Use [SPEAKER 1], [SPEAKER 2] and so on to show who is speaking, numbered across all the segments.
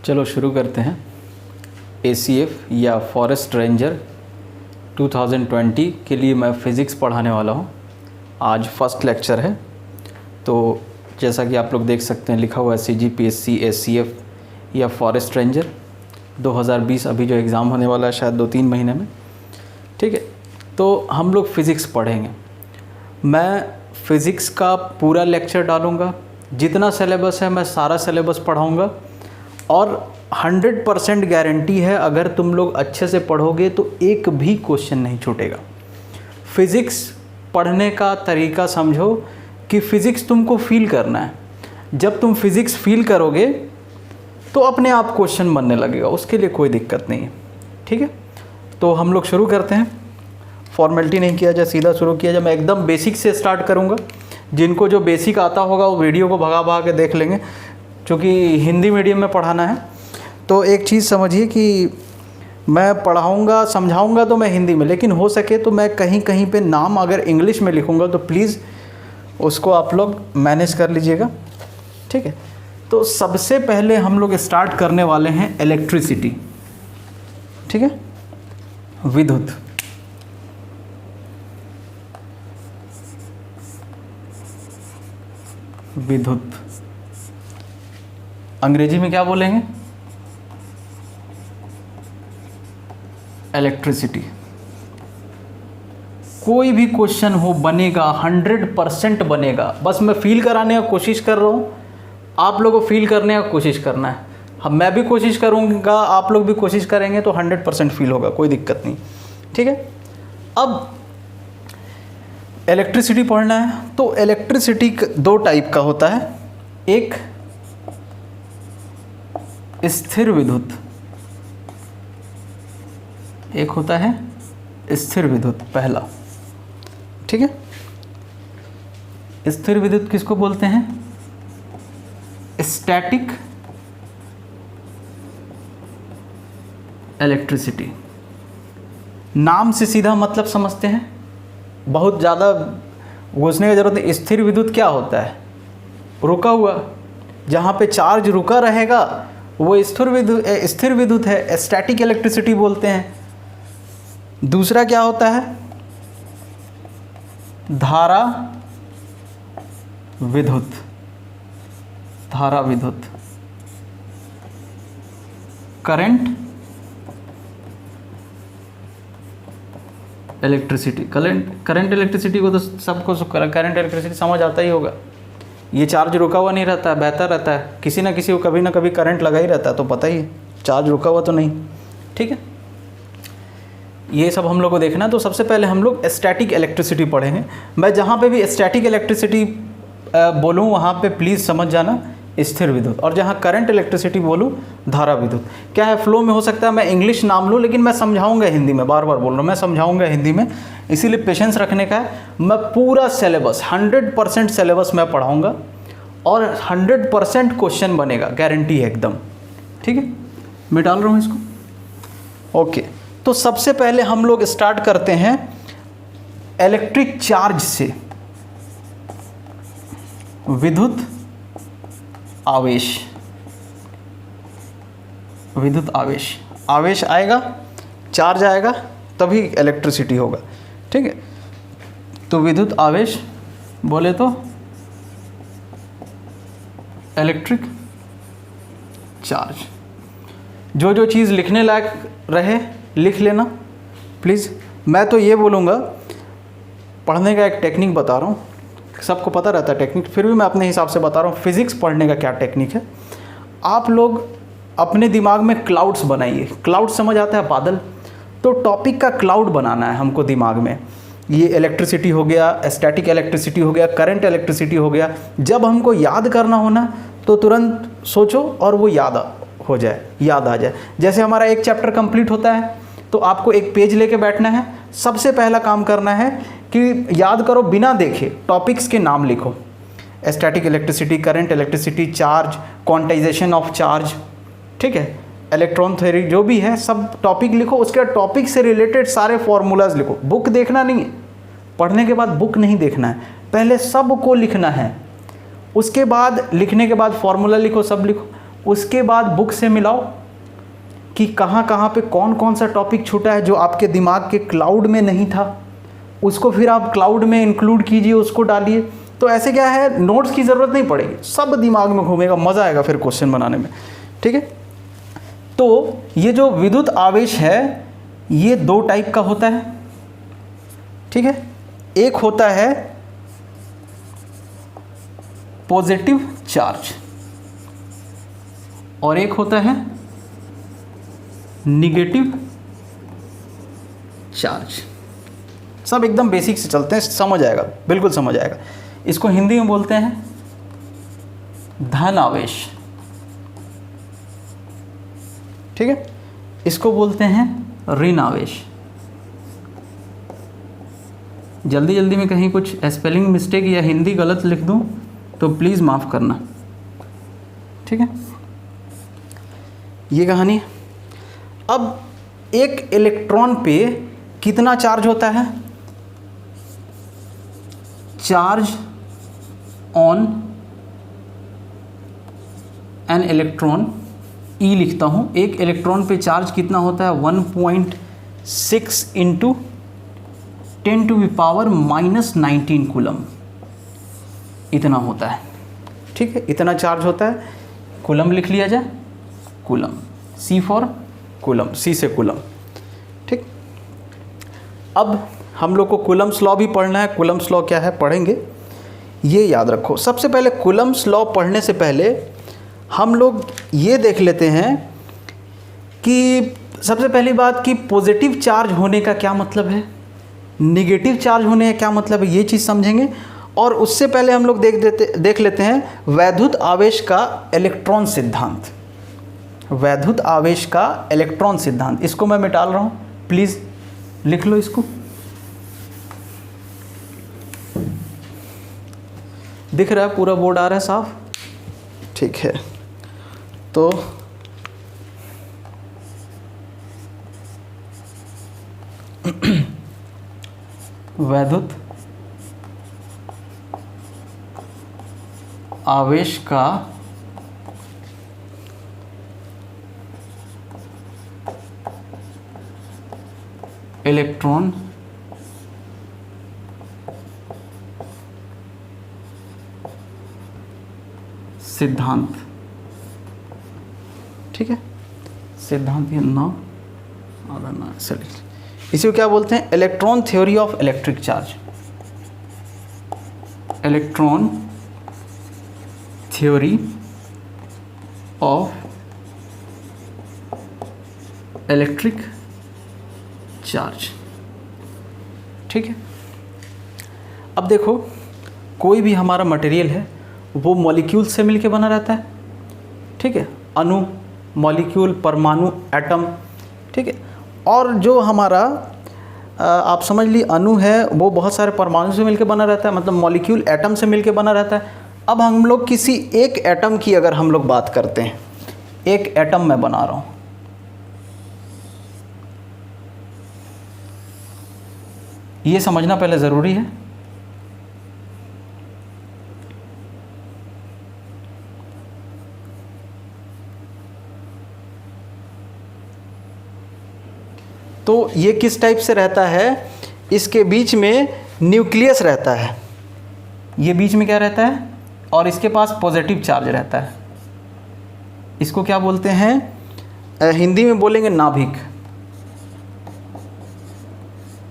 [SPEAKER 1] चलो शुरू करते हैं। ACF या फॉरेस्ट रेंजर 2020 के लिए मैं फ़िज़िक्स पढ़ाने वाला हूँ। आज फर्स्ट लेक्चर है। तो जैसा कि आप लोग देख सकते हैं लिखा हुआ है CGPSC ACF या फॉरेस्ट रेंजर 2020 अभी जो एग्ज़ाम होने वाला है शायद 2-3 महीने में। ठीक है, तो हम लोग फ़िज़िक्स पढ़ेंगे। मैं फ़िज़िक्स का पूरा लेक्चर डालूँगा, जितना सिलेबस है मैं सारा सिलेबस पढ़ाऊँगा और 100% गारंटी है अगर तुम लोग अच्छे से पढ़ोगे तो एक भी क्वेश्चन नहीं छूटेगा। फ़िज़िक्स पढ़ने का तरीका समझो कि फ़िज़िक्स तुमको फील करना है। जब तुम फ़िज़िक्स फील करोगे तो अपने आप क्वेश्चन बनने लगेगा, उसके लिए कोई दिक्कत नहीं है। ठीक है, तो हम लोग शुरू करते हैं। फॉर्मेलिटी नहीं किया जाए, सीधा शुरू किया जाए। मैं एकदम बेसिक से स्टार्ट करूँगा। जिनको जो बेसिक आता होगा वो वीडियो को भगा भगा के देख लेंगे, क्योंकि हिंदी मीडियम में पढ़ाना है। तो एक चीज़ समझिए कि मैं पढ़ाऊँगा समझाऊँगा तो मैं हिंदी में, लेकिन हो सके तो मैं कहीं कहीं पे नाम अगर इंग्लिश में लिखूँगा तो प्लीज़ उसको आप लोग मैनेज कर लीजिएगा। ठीक है, तो सबसे पहले हम लोग स्टार्ट करने वाले हैं इलेक्ट्रिसिटी। ठीक है, विद्युत। विद्युत अंग्रेजी में क्या बोलेंगे? इलेक्ट्रिसिटी। कोई भी क्वेश्चन हो बनेगा, 100% बनेगा। बस मैं फील कराने का कोशिश कर रहा हूँ, आप लोगों को फील करने का कोशिश करना है। हम मैं भी कोशिश करूँगा, आप लोग भी कोशिश करेंगे तो 100% फील होगा, कोई दिक्कत नहीं। ठीक है, अब इलेक्ट्रिसिटी पढ़ना है। तो इलेक्ट्रिसिटी दो टाइप का होता है, एक स्थिर विद्युत, एक होता है स्थिर विद्युत, पहला। ठीक है, स्थिर विद्युत किसको बोलते हैं? Static electricity. नाम से सीधा मतलब समझते हैं, बहुत ज़्यादा घुसने की ज़रूरत नहीं। स्थिर विद्युत क्या होता है? रुका हुआ, जहाँ पे चार्ज रुका रहेगा वो स्थिर विद्युत है, स्टैटिक इलेक्ट्रिसिटी बोलते हैं। दूसरा क्या होता है? धारा विद्युत, धारा विद्युत, करंट इलेक्ट्रिसिटी। करंट इलेक्ट्रिसिटी को तो सबको करंट इलेक्ट्रिसिटी समझ आता ही होगा। ये चार्ज रुका हुआ नहीं रहता है, बहता रहता है, किसी ना किसी को कभी ना कभी करंट लगा ही रहता है, तो पता ही है चार्ज रुका हुआ तो नहीं। ठीक है, ये सब हम लोग को देखना है। तो सबसे पहले हम लोग स्टैटिक इलेक्ट्रिसिटी पढ़ेंगे। मैं जहाँ पे भी स्टैटिक इलेक्ट्रिसिटी बोलूँ वहाँ पे प्लीज़ समझ जाना स्थिर विद्युत, और जहाँ करंट इलेक्ट्रिसिटी बोलूँ धारा विद्युत। क्या है, फ्लो में हो सकता है मैं इंग्लिश नाम लूँ, लेकिन मैं समझाऊंगा हिंदी में। बार बार बोल रहा हूँ, मैं समझाऊंगा हिंदी में, इसीलिए पेशेंस रखने का है। मैं पूरा सिलेबस 100% सिलेबस मैं पढ़ाऊँगा और 100% क्वेश्चन बनेगा, गारंटी है एकदम। ठीक है, मैं डाल रहा हूँ इसको। ओके, तो सबसे पहले हम लोग स्टार्ट करते हैं इलेक्ट्रिक चार्ज से। विद्युत आवेश, विद्युत आवेश, आवेश आएगा, चार्ज आएगा, तभी इलेक्ट्रिसिटी होगा। ठीक है, तो विद्युत आवेश बोले तो इलेक्ट्रिक चार्ज। जो जो चीज़ लिखने लायक रहे लिख लेना प्लीज़। मैं तो ये बोलूँगा, पढ़ने का एक टेक्निक बता रहा हूँ, सबको पता रहता है टेक्निक, फिर भी मैं अपने हिसाब से बता रहा हूँ फिज़िक्स पढ़ने का क्या टेक्निक है। आप लोग अपने दिमाग में क्लाउड्स बनाइए। क्लाउड समझ आता है, बादल। तो टॉपिक का क्लाउड बनाना है हमको दिमाग में। ये इलेक्ट्रिसिटी हो गया, स्टैटिक इलेक्ट्रिसिटी हो गया, करंट इलेक्ट्रिसिटी हो गया। जब हमको याद करना हो ना तो तुरंत सोचो और वो याद हो जाए, याद आ जाए। जैसे हमारा एक चैप्टर कंप्लीट होता है तो आपको एक पेज लेके बैठना है। सबसे पहला काम करना है कि याद करो, बिना देखे टॉपिक्स के नाम लिखो। Static electricity, current electricity, charge, quantization of charge, ठीक है, इलेक्ट्रॉन थ्योरी, जो भी है सब टॉपिक लिखो। उसके बाद टॉपिक से रिलेटेड सारे फॉर्मूलाज लिखो। बुक देखना नहीं है, पढ़ने के बाद बुक नहीं देखना है, पहले सब को लिखना है। उसके बाद लिखने के बाद फॉर्मूला लिखो, सब लिखो। उसके बाद बुक से मिलाओ कि कहाँ कहाँ पे कौन कौन सा टॉपिक छूटा है जो आपके दिमाग के क्लाउड में नहीं था, उसको फिर आप क्लाउड में इंक्लूड कीजिए, उसको डालिए। तो ऐसे क्या है, नोट्स की ज़रूरत नहीं पड़ेगी, सब दिमाग में घूमेगा, मज़ा आएगा फिर क्वेश्चन बनाने में। ठीक है, तो ये जो विद्युत आवेश है ये दो टाइप का होता है। ठीक है, एक होता है पॉजिटिव चार्ज और एक होता है निगेटिव चार्ज। सब एकदम बेसिक से चलते हैं, समझ आएगा, बिल्कुल समझ आएगा। इसको हिंदी में बोलते हैं धन आवेश। ठीक है, इसको बोलते हैं ऋण आवेश। जल्दी जल्दी में कहीं कुछ स्पेलिंग मिस्टेक या हिंदी गलत लिख दूं तो प्लीज़ माफ़ करना। ठीक है, ये कहानी। अब एक इलेक्ट्रॉन पे कितना चार्ज होता है? चार्ज ऑन एन इलेक्ट्रॉन, ई लिखता हूँ। एक इलेक्ट्रॉन पे चार्ज कितना होता है? 1.6 इंटू 10⁻⁻19 कूलम, इतना होता है। ठीक है, इतना चार्ज होता है। कूलम लिख लिया जाए, कूलम, सी फॉर कूलम, सी से कूलम। ठीक, अब हम लोग को कूलम्स लॉ भी पढ़ना है। कूलम्स लॉ क्या है पढ़ेंगे, ये याद रखो। सबसे पहले कूलम्स लॉ पढ़ने से पहले हम लोग ये देख लेते हैं कि सबसे पहली बात कि पॉजिटिव चार्ज होने का क्या मतलब है, नेगेटिव चार्ज होने का क्या मतलब है, ये चीज़ समझेंगे। और उससे पहले हम लोग देख लेते हैं वैद्युत आवेश का इलेक्ट्रॉन सिद्धांत। वैद्युत आवेश का इलेक्ट्रॉन सिद्धांत, इसको मैं मिटा रहा हूँ, प्लीज़ लिख लो इसको। दिख रहा है, पूरा बोर्ड आ रहा है साफ? ठीक है, तो वैद्युत आवेश का इलेक्ट्रॉन सिद्धांत। ठीक है, सिद्धांत ये ना चलिए, इसी को क्या बोलते हैं? Electron theory of electric charge. Electron theory of electric charge. ठीक है, अब देखो, कोई भी हमारा मटेरियल है वो मॉलिक्यूल से मिलके बना रहता है। ठीक है, अणु, मॉलिक्यूल, परमाणु, एटम। ठीक है, और जो हमारा आप समझ ली अणु है वो बहुत सारे परमाणु से मिलके बना रहता है, मतलब मॉलिक्यूल एटम से मिलके बना रहता है। अब हम लोग किसी एक एटम की अगर हम लोग बात करते हैं, एक एटम मैं बना रहा हूँ, ये समझना पहले ज़रूरी है। तो ये किस टाइप से रहता है? इसके बीच में न्यूक्लियस रहता है, ये बीच में क्या रहता है, और इसके पास पॉजिटिव चार्ज रहता है। इसको क्या बोलते हैं? हिंदी में बोलेंगे नाभिक।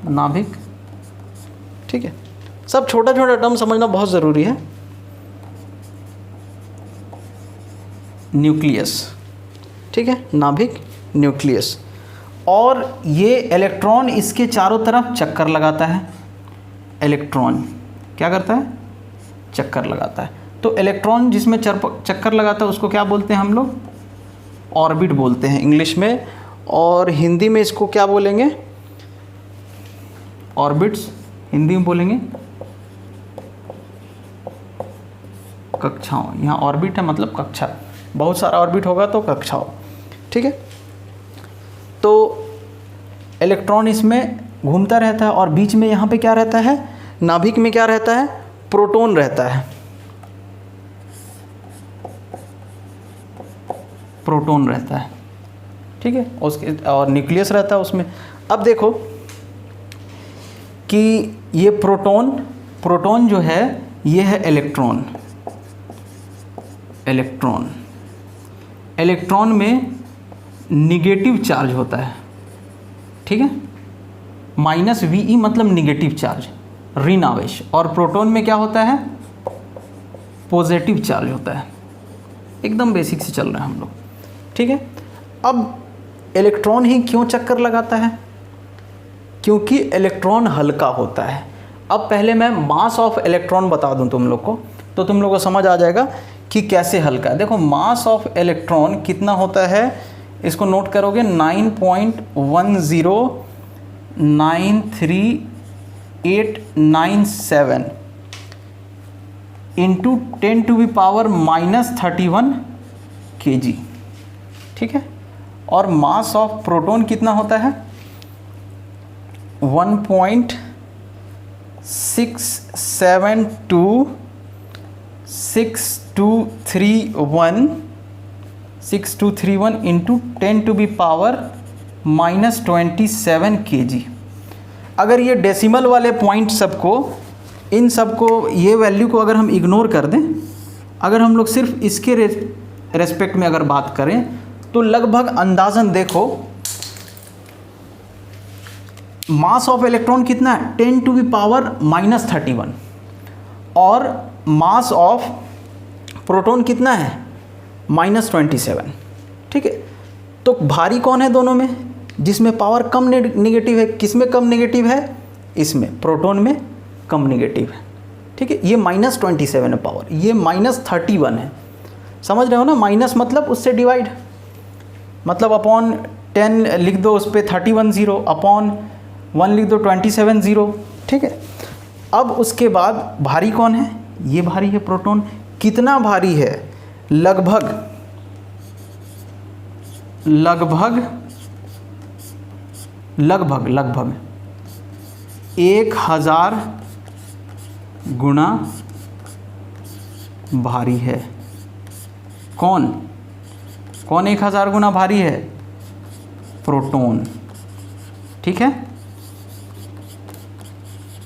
[SPEAKER 1] नाभिक। ठीक है, सब छोटा छोटा टर्म समझना बहुत ज़रूरी है। न्यूक्लियस। ठीक है, नाभिक, न्यूक्लियस। और ये इलेक्ट्रॉन इसके चारों तरफ चक्कर लगाता है। इलेक्ट्रॉन क्या करता है? चक्कर लगाता है। तो इलेक्ट्रॉन जिसमें चक्कर लगाता है उसको क्या बोलते हैं हम लोग? ऑर्बिट बोलते हैं इंग्लिश में, और हिंदी में इसको क्या बोलेंगे? ऑर्बिट्स। हिंदी में बोलेंगे कक्षाओं। यहाँ ऑर्बिट है मतलब कक्षा, बहुत सारा ऑर्बिट होगा तो कक्षाओं। ठीक है, तो इलेक्ट्रॉन इसमें घूमता रहता है और बीच में यहाँ पे क्या रहता है? नाभिक में क्या रहता है? प्रोटॉन रहता है। प्रोटॉन रहता है, ठीक है, उसके और न्यूक्लियस रहता है उसमें। अब देखो कि ये प्रोटॉन जो है ये है इलेक्ट्रॉन में निगेटिव चार्ज होता है, ठीक है, -VE मतलब निगेटिव चार्ज, ऋण आवेश, और प्रोटॉन में क्या होता है, पॉजिटिव चार्ज होता है। एकदम बेसिक से चल रहे हैं हम लोग, ठीक है। अब इलेक्ट्रॉन ही क्यों चक्कर लगाता है, क्योंकि इलेक्ट्रॉन हल्का होता है। अब पहले मैं मास ऑफ इलेक्ट्रॉन बता दूं तुम लोग को, तो तुम लोग को समझ आ जाएगा कि कैसे हल्का है। देखो मास ऑफ इलेक्ट्रॉन कितना होता है, इसको नोट करोगे 9.1093897 इंटू 10⁻⁻31 kg, ठीक है। और मास ऑफ प्रोटॉन कितना होता है 1.6231 इंटू 10⁻⁻27 kg। अगर ये डेसिमल वाले पॉइंट सबको, इन सबको, ये वैल्यू को अगर हम इग्नोर कर दें, अगर हम लोग सिर्फ इसके रेस्पेक्ट में अगर बात करें, तो लगभग अंदाजन देखो मास ऑफ इलेक्ट्रॉन कितना है 10⁻⁻31 और मास ऑफ प्रोटॉन कितना है -27, ठीक है। तो भारी कौन है दोनों में, जिसमें पावर कम नेगेटिव है, किस में कम नेगेटिव है, इसमें प्रोटॉन में कम नेगेटिव है, ठीक है। ये -27 है पावर, ये -31 है, समझ रहे हो ना। माइनस मतलब उससे डिवाइड, मतलब अपॉन 10 लिख दो, उस पर 31 0, अपॉन 1 लिख दो 27 0, ठीक है। अब उसके बाद भारी कौन है, ये भारी है प्रोटॉन। कितना भारी है, लगभग 1000 गुना भारी है। कौन 1000 गुना भारी है, प्रोटॉन, ठीक है,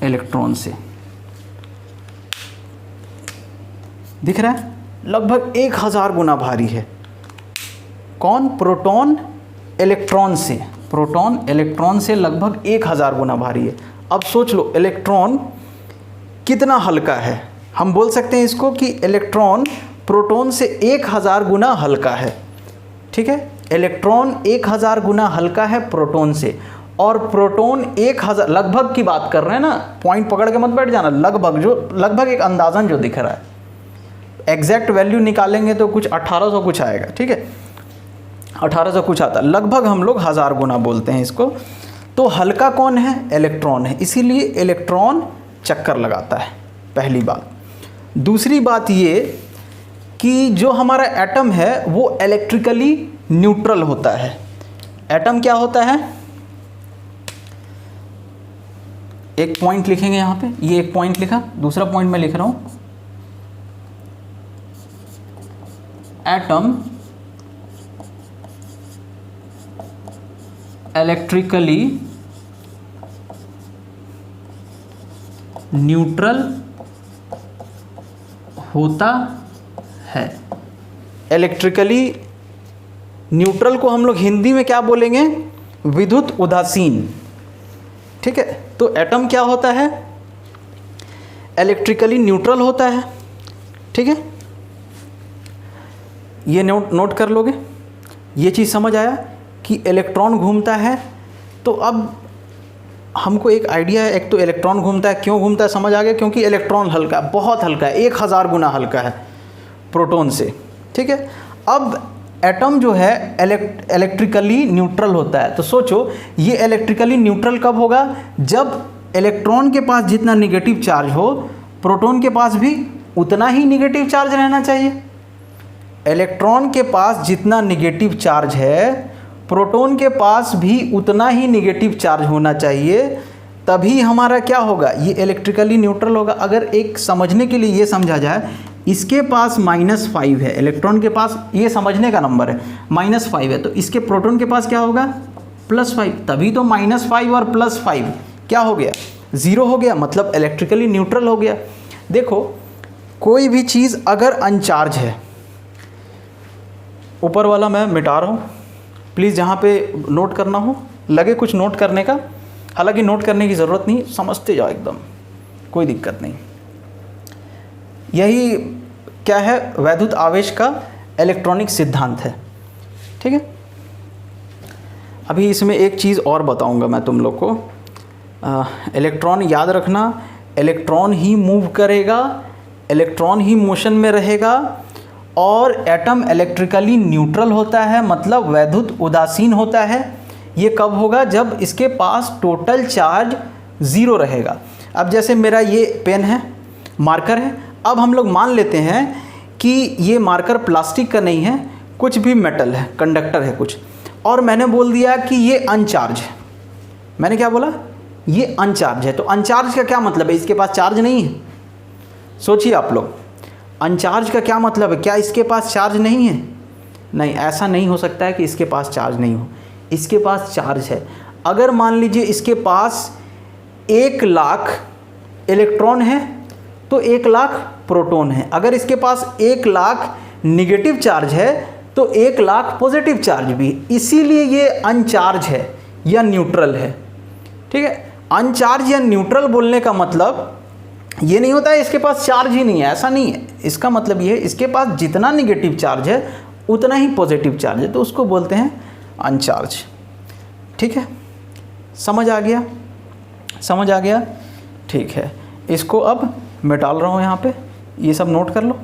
[SPEAKER 1] इलेक्ट्रॉन से। दिख रहा है, लगभग 1000 गुना भारी है। कौन, प्रोटॉन इलेक्ट्रॉन से, प्रोटॉन इलेक्ट्रॉन से लगभग 1000 गुना भारी है। अब सोच लो इलेक्ट्रॉन कितना हल्का है, हम बोल सकते हैं इसको कि इलेक्ट्रॉन प्रोटॉन से 1000 गुना हल्का है, ठीक है। इलेक्ट्रॉन 1000 गुना हल्का है प्रोटॉन से, और प्रोटॉन 1000, लगभग की बात कर रहे हैं ना, पॉइंट पकड़ के मत बैठ जाना, लगभग एक अंदाजन जो दिख रहा है। एग्जैक्ट वैल्यू निकालेंगे तो कुछ 1800 कुछ आएगा, ठीक है, 1800 कुछ आता, लगभग हम लोग 1000 गुना बोलते हैं इसको। तो हल्का कौन है, इलेक्ट्रॉन है, इसीलिए इलेक्ट्रॉन चक्कर लगाता है, पहली बात। दूसरी बात ये कि जो हमारा एटम है वो इलेक्ट्रिकली न्यूट्रल होता है। एटम क्या होता है, एक पॉइंट लिखेंगे यहाँ पे, ये एक पॉइंट लिखा, दूसरा पॉइंट मैं लिख रहा हूँ, एटम इलेक्ट्रिकली न्यूट्रल होता है। इलेक्ट्रिकली न्यूट्रल को हम लोग हिंदी में क्या बोलेंगे, विद्युत उदासीन, ठीक है। तो एटम क्या होता है, इलेक्ट्रिकली न्यूट्रल होता है, ठीक है। ये नोट कर लोगे, ये चीज़ समझ आया कि इलेक्ट्रॉन घूमता है। तो अब हमको एक आइडिया है, एक तो इलेक्ट्रॉन घूमता है, क्यों घूमता है समझ आ गया, क्योंकि इलेक्ट्रॉन हल्का, बहुत हल्का है, 1000 गुना हल्का है प्रोटॉन से, ठीक है। अब एटम जो है इलेक्ट्रिकली न्यूट्रल होता है। तो सोचो ये इलेक्ट्रिकली न्यूट्रल कब होगा, जब इलेक्ट्रॉन के पास जितना निगेटिव चार्ज हो, प्रोटॉन के पास भी उतना ही निगेटिव चार्ज रहना चाहिए। इलेक्ट्रॉन के पास जितना निगेटिव चार्ज है, प्रोटॉन के पास भी उतना ही निगेटिव चार्ज होना चाहिए, तभी हमारा क्या होगा, ये इलेक्ट्रिकली न्यूट्रल होगा। अगर एक समझने के लिए ये समझा जाए, इसके पास -5 है, इलेक्ट्रॉन के पास, ये समझने का नंबर है, -5 है, तो इसके प्रोटॉन के पास क्या होगा +5, तभी तो -5 और +5 क्या हो गया 0 हो गया, मतलब इलेक्ट्रिकली न्यूट्रल हो गया। देखो कोई भी चीज़ अगर अनचार्ज है, ऊपर वाला मैं मिटा रहा हूँ, प्लीज़ जहाँ पे नोट करना हो लगे कुछ नोट करने का, हालांकि नोट करने की ज़रूरत नहीं, समझते जाओ एकदम, कोई दिक्कत नहीं। यही क्या है, वैद्युत आवेश का इलेक्ट्रॉनिक सिद्धांत है, ठीक है। अभी इसमें एक चीज़ और बताऊंगा मैं तुम लोग को, इलेक्ट्रॉन याद रखना, इलेक्ट्रॉन ही मूव करेगा, इलेक्ट्रॉन ही मोशन में रहेगा, और एटम इलेक्ट्रिकली न्यूट्रल होता है, मतलब वैद्युत उदासीन होता है। ये कब होगा, जब इसके पास टोटल चार्ज 0 रहेगा। अब जैसे मेरा ये पेन है, मार्कर है, अब हम लोग मान लेते हैं कि ये मार्कर प्लास्टिक का नहीं है, कुछ भी मेटल है, कंडक्टर है कुछ, और मैंने बोल दिया कि ये अनचार्ज है। मैंने क्या बोला, ये अनचार्ज है। तो अनचार्ज का क्या मतलब है, इसके पास चार्ज नहीं है। सोचिए आप लोग, अनचार्ज का क्या मतलब है, क्या इसके पास चार्ज नहीं है? नहीं, ऐसा नहीं हो सकता है कि इसके पास चार्ज नहीं हो, इसके पास चार्ज है। अगर मान लीजिए इसके पास 1 लाख इलेक्ट्रॉन है तो 1 लाख प्रोटॉन है। अगर इसके पास 1 लाख निगेटिव चार्ज है तो 1 लाख पॉजिटिव चार्ज भी, इसीलिए ये अनचार्ज है या न्यूट्रल है, ठीक है। अनचार्ज या न्यूट्रल बोलने का मतलब ये नहीं होता है इसके पास चार्ज ही नहीं है, ऐसा नहीं है। इसका मतलब ये है इसके पास जितना निगेटिव चार्ज है उतना ही पॉजिटिव चार्ज है, तो उसको बोलते हैं अनचार्ज, ठीक है। समझ आ गया, समझ आ गया, ठीक है। इसको अब मैं डाल रहा हूँ यहाँ पे, ये सब नोट कर लो,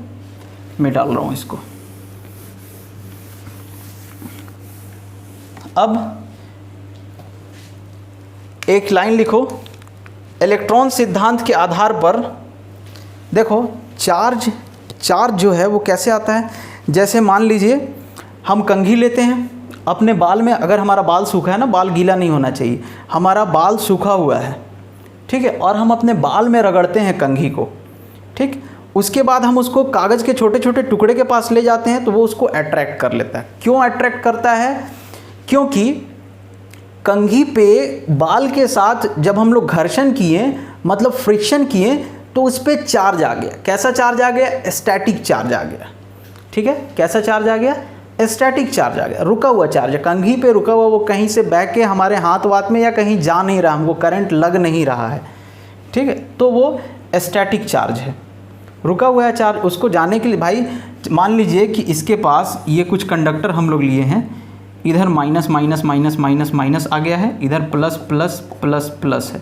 [SPEAKER 1] मैं डाल रहा हूँ इसको। अब एक लाइन लिखो, इलेक्ट्रॉन सिद्धांत के आधार पर देखो चार्ज जो है वो कैसे आता है। जैसे मान लीजिए हम कंघी लेते हैं अपने बाल में, अगर हमारा बाल सूखा है ना, बाल गीला नहीं होना चाहिए, हमारा बाल सूखा हुआ है, ठीक है, और हम अपने बाल में रगड़ते हैं कंघी को, ठीक। उसके बाद हम उसको कागज़ के छोटे छोटे टुकड़े के पास ले जाते हैं तो वो उसको अट्रैक्ट कर लेता है। क्यों अट्रैक्ट करता है? क्योंकि कंघी पे बाल के साथ जब हम लोग घर्षण किए, मतलब फ्रिक्शन किए, तो उस पर चार्ज आ गया। कैसा चार्ज आ गया? स्टैटिक चार्ज आ गया, ठीक है। कैसा चार्ज आ गया? स्टैटिक चार्ज आ गया, रुका हुआ चार्ज। कंघी पे रुका हुआ, वो कहीं से बह के हमारे हाथ वाथ में या कहीं जा नहीं रहा, हमको करंट लग नहीं रहा है, ठीक है, तो वो स्टैटिक चार्ज है, रुका हुआ है चार्ज। उसको जाने के लिए भाई मान लीजिए कि इसके पास ये कुछ कंडक्टर हम लोग लिए हैं, इधर minus minus minus minus minus आ गया है, इधर प्लस प्लस प्लस प्लस है,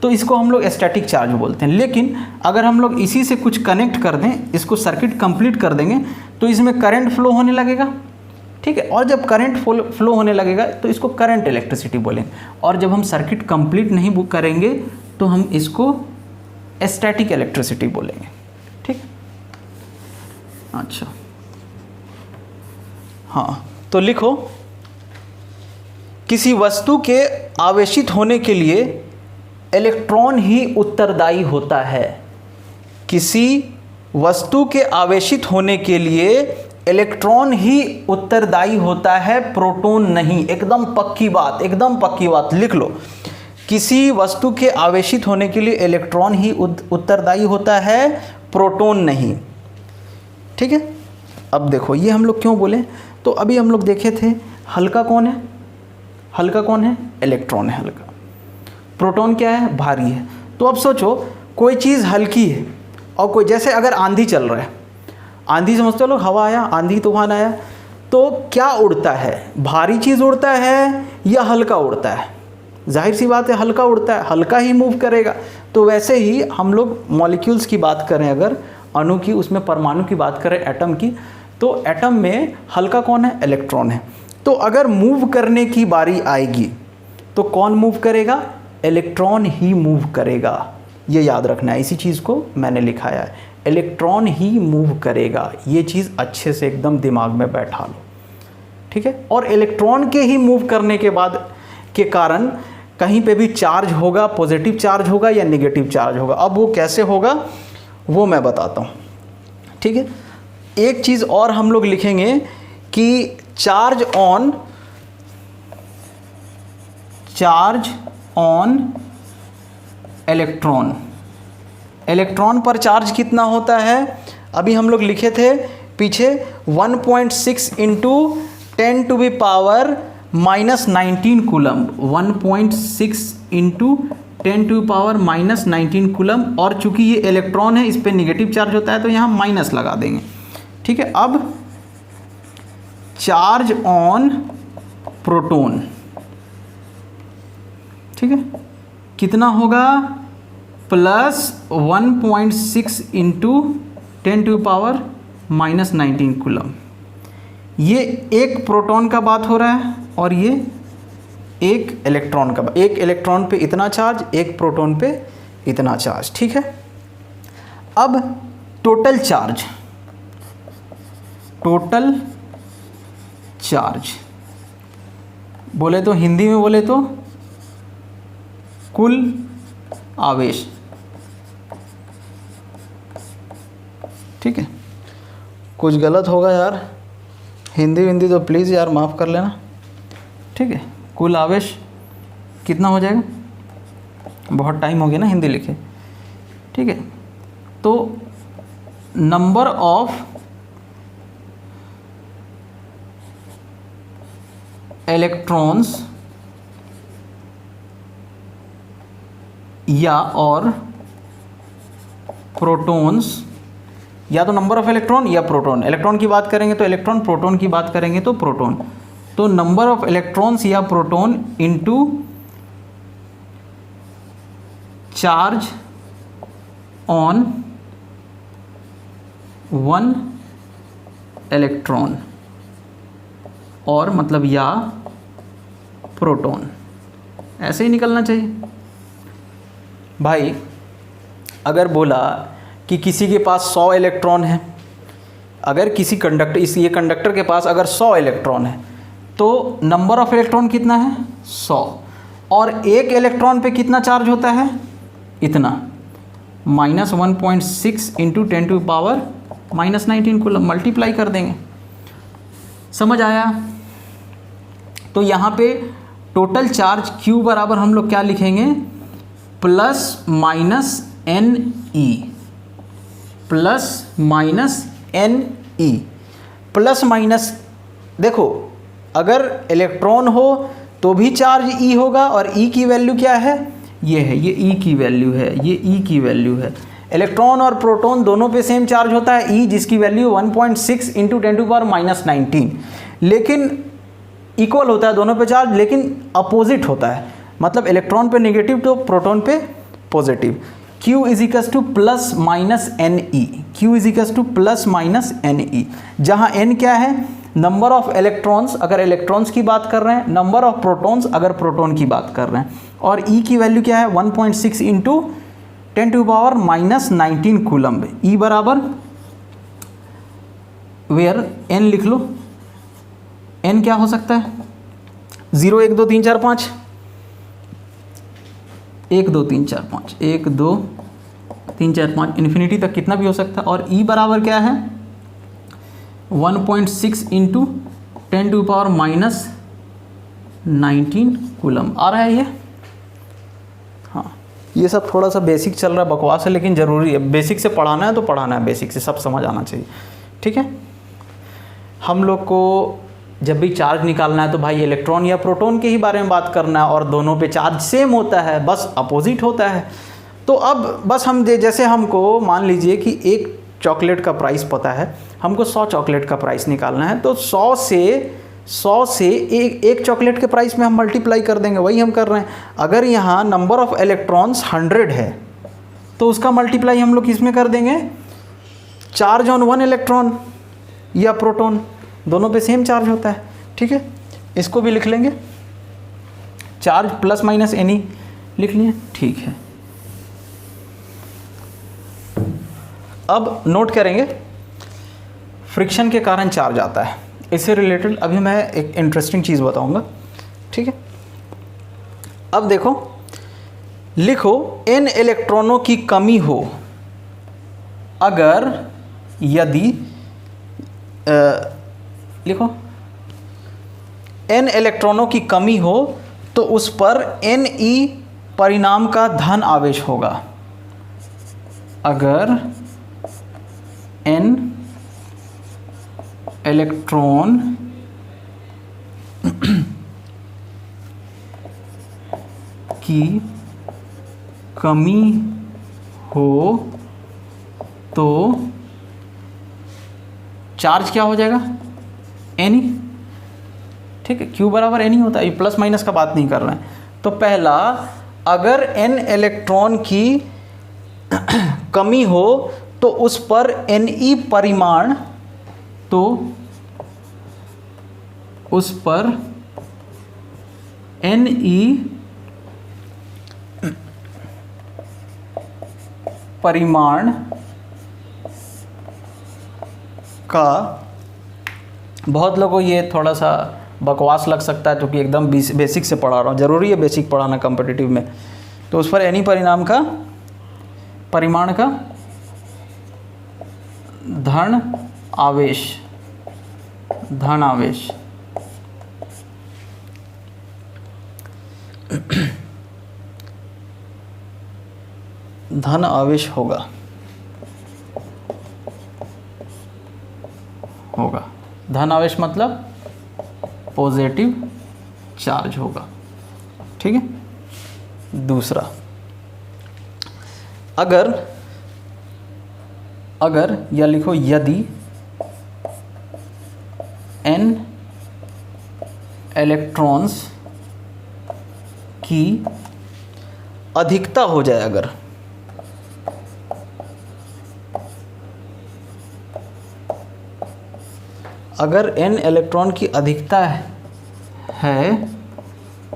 [SPEAKER 1] तो इसको हम लोग स्टैटिक चार्ज बोलते हैं। लेकिन अगर हम लोग इसी से कुछ कनेक्ट कर दें, इसको सर्किट कंप्लीट कर देंगे, तो इसमें करंट फ्लो होने लगेगा, ठीक है। और जब करंट फ्लो होने लगेगा तो इसको करंट इलेक्ट्रिसिटी बोलेंगे। और जब हम सर्किट कंप्लीट नहीं बुक करेंगे तो हम इसको स्टैटिक इलेक्ट्रिसिटी बोलेंगे, ठीक। अच्छा, हाँ, तो लिखो, किसी वस्तु के आवेशित होने के लिए इलेक्ट्रॉन ही उत्तरदायी होता है। किसी वस्तु के आवेशित होने के लिए इलेक्ट्रॉन ही उत्तरदायी होता है, प्रोटॉन नहीं। एकदम पक्की बात, एकदम पक्की बात, लिख लो। किसी वस्तु के आवेशित होने के लिए इलेक्ट्रॉन ही उत्तरदायी होता है, प्रोटॉन नहीं, ठीक है। अब देखो ये हम लोग क्यों बोले, तो अभी हम लोग देखे थे हल्का कौन है, हल्का कौन है? इलेक्ट्रॉन है हल्का। प्रोटॉन क्या है? भारी है। तो अब सोचो कोई चीज़ हल्की है और कोई, जैसे अगर आंधी चल रहा है, आंधी समझते हो लोग, हवा आया, आंधी तूफान आया, तो क्या उड़ता है? भारी चीज़ उड़ता है या हल्का उड़ता है? जाहिर सी बात है हल्का उड़ता है, हल्का ही मूव करेगा। तो वैसे ही हम लोग मॉलिक्यूल्स की बात करें, अगर अणु की, उसमें परमाणु की बात करें, एटम की, तो एटम में हल्का कौन है? इलेक्ट्रॉन है। तो अगर मूव करने की बारी आएगी तो कौन मूव करेगा? इलेक्ट्रॉन ही मूव करेगा। ये याद रखना है, इसी चीज़ को मैंने लिखाया है, इलेक्ट्रॉन ही मूव करेगा। ये चीज़ अच्छे से एकदम दिमाग में बैठा लो, ठीक है। और इलेक्ट्रॉन के ही मूव करने के बाद के कारण कहीं पे भी चार्ज होगा, पॉजिटिव चार्ज होगा या नेगेटिव चार्ज होगा। अब वो कैसे होगा वो मैं बताता हूँ, ठीक है। एक चीज़ और हम लोग लिखेंगे कि चार्ज ऑन इलेक्ट्रॉन, इलेक्ट्रॉन पर चार्ज कितना होता है, अभी हम लोग लिखे थे पीछे 1.6 इंटू 10⁻⁻19 कूलम, 1.6 इंटू 10⁻⁻19 कूलम। और चूंकि ये इलेक्ट्रॉन है, इस पे नेगेटिव चार्ज होता है तो यहाँ माइनस लगा देंगे, ठीक है। अब चार्ज ऑन प्रोटॉन, ठीक है, कितना होगा, +1.6 इंटू 10⁻⁻19 कूलम। ये एक प्रोटॉन का बात हो रहा है और ये एक इलेक्ट्रॉन का, एक इलेक्ट्रॉन पे इतना चार्ज, एक प्रोटॉन पे इतना चार्ज, ठीक है। अब टोटल चार्ज बोले तो, हिंदी में बोले तो कुल आवेश, ठीक है। कुछ गलत होगा यार, हिंदी तो प्लीज़ यार माफ़ कर लेना, ठीक है। कुल आवेश कितना हो जाएगा, बहुत टाइम हो गया ना हिंदी लिखे, ठीक है। तो नंबर ऑफ इलेक्ट्रॉन्स या और प्रोटॉन्स, या तो नंबर ऑफ इलेक्ट्रॉन या प्रोटॉन, इलेक्ट्रॉन की बात करेंगे तो इलेक्ट्रॉन, प्रोटॉन की बात करेंगे तो प्रोटॉन। तो नंबर ऑफ इलेक्ट्रॉन्स या proton into charge on one electron, और मतलब या प्रोटॉन, ऐसे ही निकलना चाहिए भाई। अगर बोला कि किसी के पास 100 इलेक्ट्रॉन है, अगर किसी कंडक्टर, ये कंडक्टर के पास अगर 100 इलेक्ट्रॉन है तो नंबर ऑफ इलेक्ट्रॉन कितना है, 100, और एक इलेक्ट्रॉन पे कितना चार्ज होता है, इतना, -1.6 इंटू 10⁻⁻19 कूलम, मल्टीप्लाई कर देंगे, समझ आया। तो यहाँ पे टोटल चार्ज Q बराबर हम लोग क्या लिखेंगे, ±NE, ±NE, प्लस माइनस, देखो अगर इलेक्ट्रॉन हो तो भी चार्ज E होगा, और E की वैल्यू क्या है, ये है, ये E की वैल्यू है, ये E की वैल्यू है। इलेक्ट्रॉन और प्रोटॉन दोनों पे सेम चार्ज होता है E, जिसकी वैल्यू 1.6 इंटू 10⁻⁻19, लेकिन इक्वल होता है दोनों पे चार्ज, लेकिन अपोजिट होता है, मतलब इलेक्ट्रॉन पे नेगेटिव तो प्रोटॉन पे positive. Q is equals to +-NE, Q is equals to +-NE, जहाँ N क्या है, नंबर ऑफ इलेक्ट्रॉन्स अगर इलेक्ट्रॉन्स की बात कर रहे हैं, नंबर ऑफ प्रोटॉन्स अगर प्रोटॉन की बात कर रहे हैं, और E की वैल्यू क्या है, 1.6 इंटू 10⁻⁻19 कूलम। E बराबर वेयर N लिख लो, N क्या हो सकता है, 0 1 2 3 4 5, 1 2 3 4 5, 1 2 3 4 5, इन्फिनिटी तक कितना भी हो सकता है। और E बराबर क्या है, 1.6 इंटू 10⁻⁻19 कूलम आ रहा है ये। हाँ, ये सब थोड़ा सा बेसिक चल रहा है, बकवास है, लेकिन ज़रूरी है, बेसिक से पढ़ाना है तो पढ़ाना है, बेसिक से सब समझ आना चाहिए, ठीक है। हम लोग को जब भी चार्ज निकालना है तो भाई इलेक्ट्रॉन या प्रोटॉन के ही बारे में बात करना है, और दोनों पे चार्ज सेम होता है, बस अपोजिट होता है। तो अब बस हम जैसे हमको मान लीजिए कि एक चॉकलेट का प्राइस पता है, हमको 100 चॉकलेट का प्राइस निकालना है, तो 100 से एक चॉकलेट के प्राइस में हम मल्टीप्लाई कर देंगे, वही हम कर रहे हैं। अगर यहाँ नंबर ऑफ़ इलेक्ट्रॉन्स 100 है तो उसका मल्टीप्लाई हम लोग किस में कर देंगे, चार्ज ऑन वन इलेक्ट्रॉन या प्रोटॉन, दोनों पे सेम चार्ज होता है, ठीक है। इसको भी लिख लेंगे, चार्ज +-NE लिख लिए, ठीक है। अब नोट करेंगे, फ्रिक्शन के कारण चार्ज आता है, इससे रिलेटेड अभी मैं एक इंटरेस्टिंग चीज़ बताऊंगा, ठीक है। अब देखो, लिखो n इलेक्ट्रॉनों की कमी हो अगर यदि लिखो n इलेक्ट्रॉनों की कमी हो तो उस पर Ne परिणाम का धन आवेश होगा। अगर n इलेक्ट्रॉन की कमी हो तो चार्ज क्या हो जाएगा? Ni। ठीक है, Q बराबर Ni होता है, ये प्लस माइनस का बात नहीं कर रहे हैं। तो पहला, अगर n इलेक्ट्रॉन की कमी हो तो उस पर Ne परिमाण, तो उस पर Ne परिमाण का, बहुत लोगों को ये थोड़ा सा बकवास लग सकता है क्योंकि एकदम बेसिक से पढ़ा रहा हूँ, ज़रूरी है बेसिक पढ़ाना कॉम्पिटिटिव में। तो उस पर एनी परिणाम का परिमाण का धन आवेश धन आवेश होगा। धन आवेश मतलब पॉजिटिव चार्ज होगा। ठीक है। दूसरा, अगर या लिखो यदि n इलेक्ट्रॉन्स की अधिकता हो जाए, अगर n इलेक्ट्रॉन की अधिकता है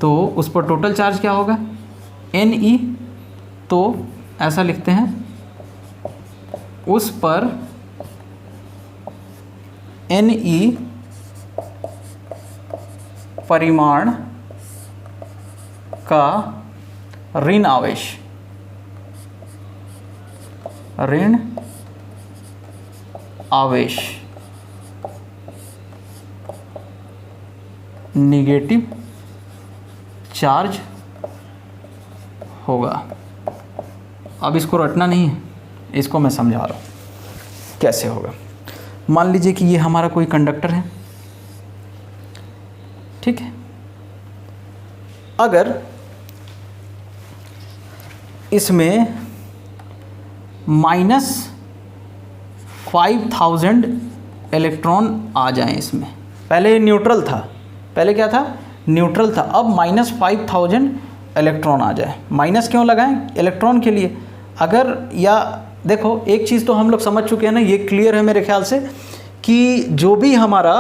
[SPEAKER 1] तो उस पर टोटल चार्ज क्या होगा? Ne। तो ऐसा लिखते हैं, उस पर Ne परिमाण का ऋण आवेश निगेटिव चार्ज होगा। अब इसको रटना नहीं है, इसको मैं समझा रहा हूँ कैसे होगा। मान लीजिए कि ये हमारा कोई कंडक्टर है, ठीक है। अगर इसमें -5000 इलेक्ट्रॉन आ जाएं, इसमें पहले न्यूट्रल था, पहले क्या था? न्यूट्रल था। अब -5000 इलेक्ट्रॉन आ जाए। माइनस क्यों लगाएं? इलेक्ट्रॉन के लिए। अगर, या देखो एक चीज़ तो हम लोग समझ चुके हैं ना, ये क्लियर है मेरे ख्याल से, कि जो भी हमारा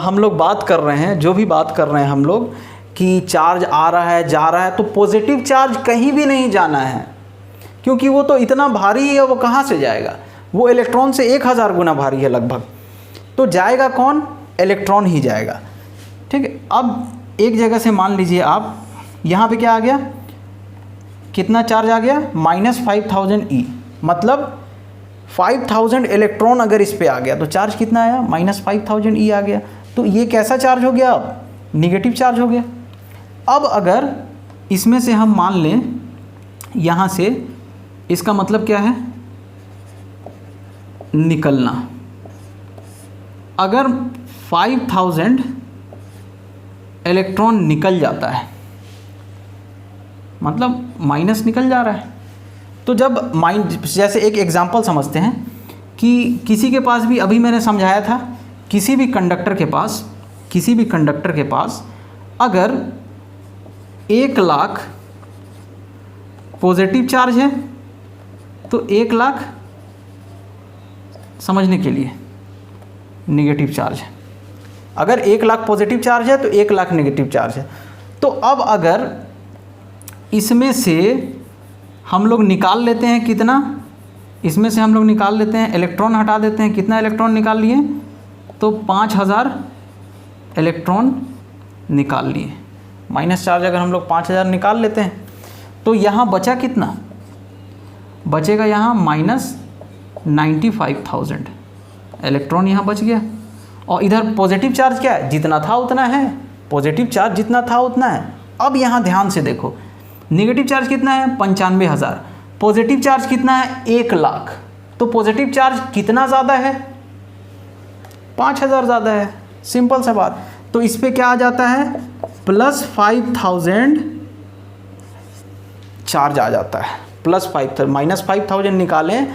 [SPEAKER 1] हम लोग बात कर रहे हैं, जो भी बात कर रहे हैं हम लोग कि चार्ज आ रहा है जा रहा है, तो पॉजिटिव चार्ज कहीं भी नहीं जाना है, क्योंकि वो तो इतना भारी है, वो कहाँ से जाएगा? वो इलेक्ट्रॉन से 1000 गुना भारी है लगभग। तो जाएगा कौन? इलेक्ट्रॉन ही जाएगा। ठीक है। अब एक जगह से मान लीजिए आप, यहाँ पे क्या आ गया? कितना चार्ज आ गया? -5000 E, मतलब 5000 इलेक्ट्रॉन अगर इस पे आ गया तो चार्ज कितना आया? -5000 E आ गया। तो ये कैसा चार्ज हो गया? अब निगेटिव चार्ज हो गया। अब अगर इसमें से हम मान लें, यहाँ से, इसका मतलब क्या है? निकलना। अगर 5000 इलेक्ट्रॉन निकल जाता है, मतलब माइनस निकल जा रहा है, तो जब जैसे एक एग्जांपल समझते हैं कि किसी के पास भी, अभी मैंने समझाया था, किसी भी कंडक्टर के पास अगर 1 लाख पॉजिटिव चार्ज है तो 1 लाख, समझने के लिए, नेगेटिव चार्ज है। अगर 1 लाख पॉजिटिव चार्ज है तो 1 लाख नेगेटिव चार्ज है। तो अब अगर इसमें से हम लोग निकाल लेते हैं कितना, इसमें से हम लोग निकाल लेते हैं, इलेक्ट्रॉन हटा देते हैं, कितना इलेक्ट्रॉन निकाल लिए? तो 5000 इलेक्ट्रॉन निकाल लिए। माइनस चार्ज अगर हम लोग 5000 निकाल लेते हैं तो यहाँ बचा कितना? बचेगा यहाँ 95,000 इलेक्ट्रॉन यहाँ बच गया। और इधर पॉजिटिव चार्ज क्या है, जितना था उतना है, पॉजिटिव चार्ज जितना था उतना है। अब यहाँ ध्यान से देखो, नेगेटिव चार्ज कितना है 95,000, पॉजिटिव चार्ज कितना है 1 लाख। तो पॉजिटिव चार्ज कितना ज़्यादा है 5,000 ज़्यादा है, सिंपल सा बात। तो इस पे क्या आ जाता है +5,000 चार्ज आ जाता है, +5,000 -5,000 निकालें।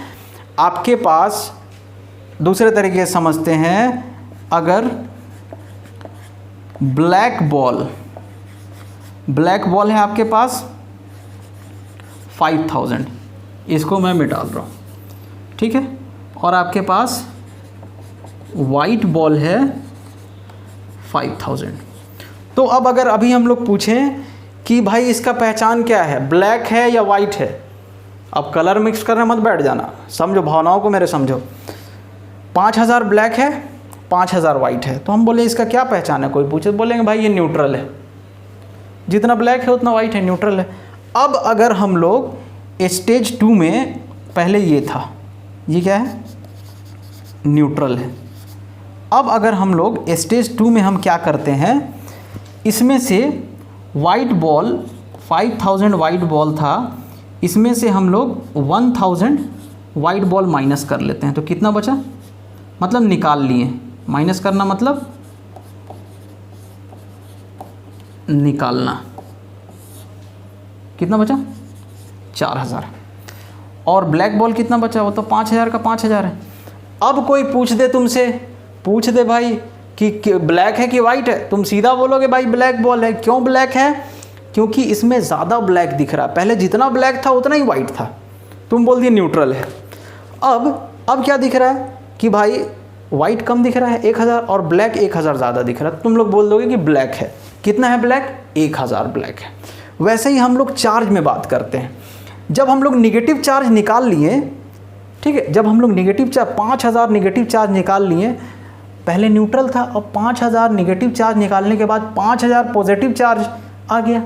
[SPEAKER 1] आपके पास दूसरे तरीके से समझते हैं, अगर ब्लैक बॉल है आपके पास 5,000, इसको मैं मिटा रहा हूँ, ठीक है, और आपके पास वाइट बॉल है 5,000। तो अब अगर अभी हम लोग पूछें कि भाई इसका पहचान क्या है, ब्लैक है या वाइट है, अब कलर मिक्स करने मत बैठ जाना, समझो भावनाओं को मेरे समझो। 5,000 ब्लैक है, 5,000 वाइट है, तो हम बोले इसका क्या पहचान है, कोई पूछे बोलेंगे भाई ये न्यूट्रल है, जितना ब्लैक है उतना वाइट है, न्यूट्रल है। अब अगर हम लोग स्टेज 2 में, पहले ये था, ये क्या है न्यूट्रल है। अब अगर हम लोग स्टेज 2 में हम क्या करते हैं, इसमें से वाइट बॉल 5,000 वाइट बॉल था, इसमें से हम लोग 1,000 वाइट बॉल माइनस कर लेते हैं। तो कितना बचा, मतलब निकाल लिए, माइनस करना मतलब निकालना, कितना बचा 4,000। और ब्लैक बॉल कितना बचा, वो तो 5,000 का 5,000 है। अब कोई पूछ दे तुमसे, पूछ दे भाई कि ब्लैक है कि वाइट है, तुम सीधा बोलोगे भाई ब्लैक बॉल है। क्यों ब्लैक है, क्योंकि इसमें ज़्यादा ब्लैक दिख रहा है, पहले जितना ब्लैक था उतना ही वाइट था, तुम बोल दिए न्यूट्रल है। अब क्या दिख रहा है कि भाई वाइट कम दिख रहा है 1,000 और ब्लैक 1,000 ज़्यादा दिख रहा है, तुम लोग बोल दोगे कि ब्लैक है। कितना है ब्लैक, 1,000 ब्लैक है। वैसे ही हम लोग चार्ज में बात करते हैं, जब हम लोग निगेटिव चार्ज निकाल लिए, ठीक है, जब हम लोग निगेटिव चार्ज 5,000 निगेटिव चार्ज निकाल लिए, पहले न्यूट्रल था, अब 5,000 निगेटिव चार्ज निकालने के बाद 5,000 पॉजिटिव चार्ज आ गया।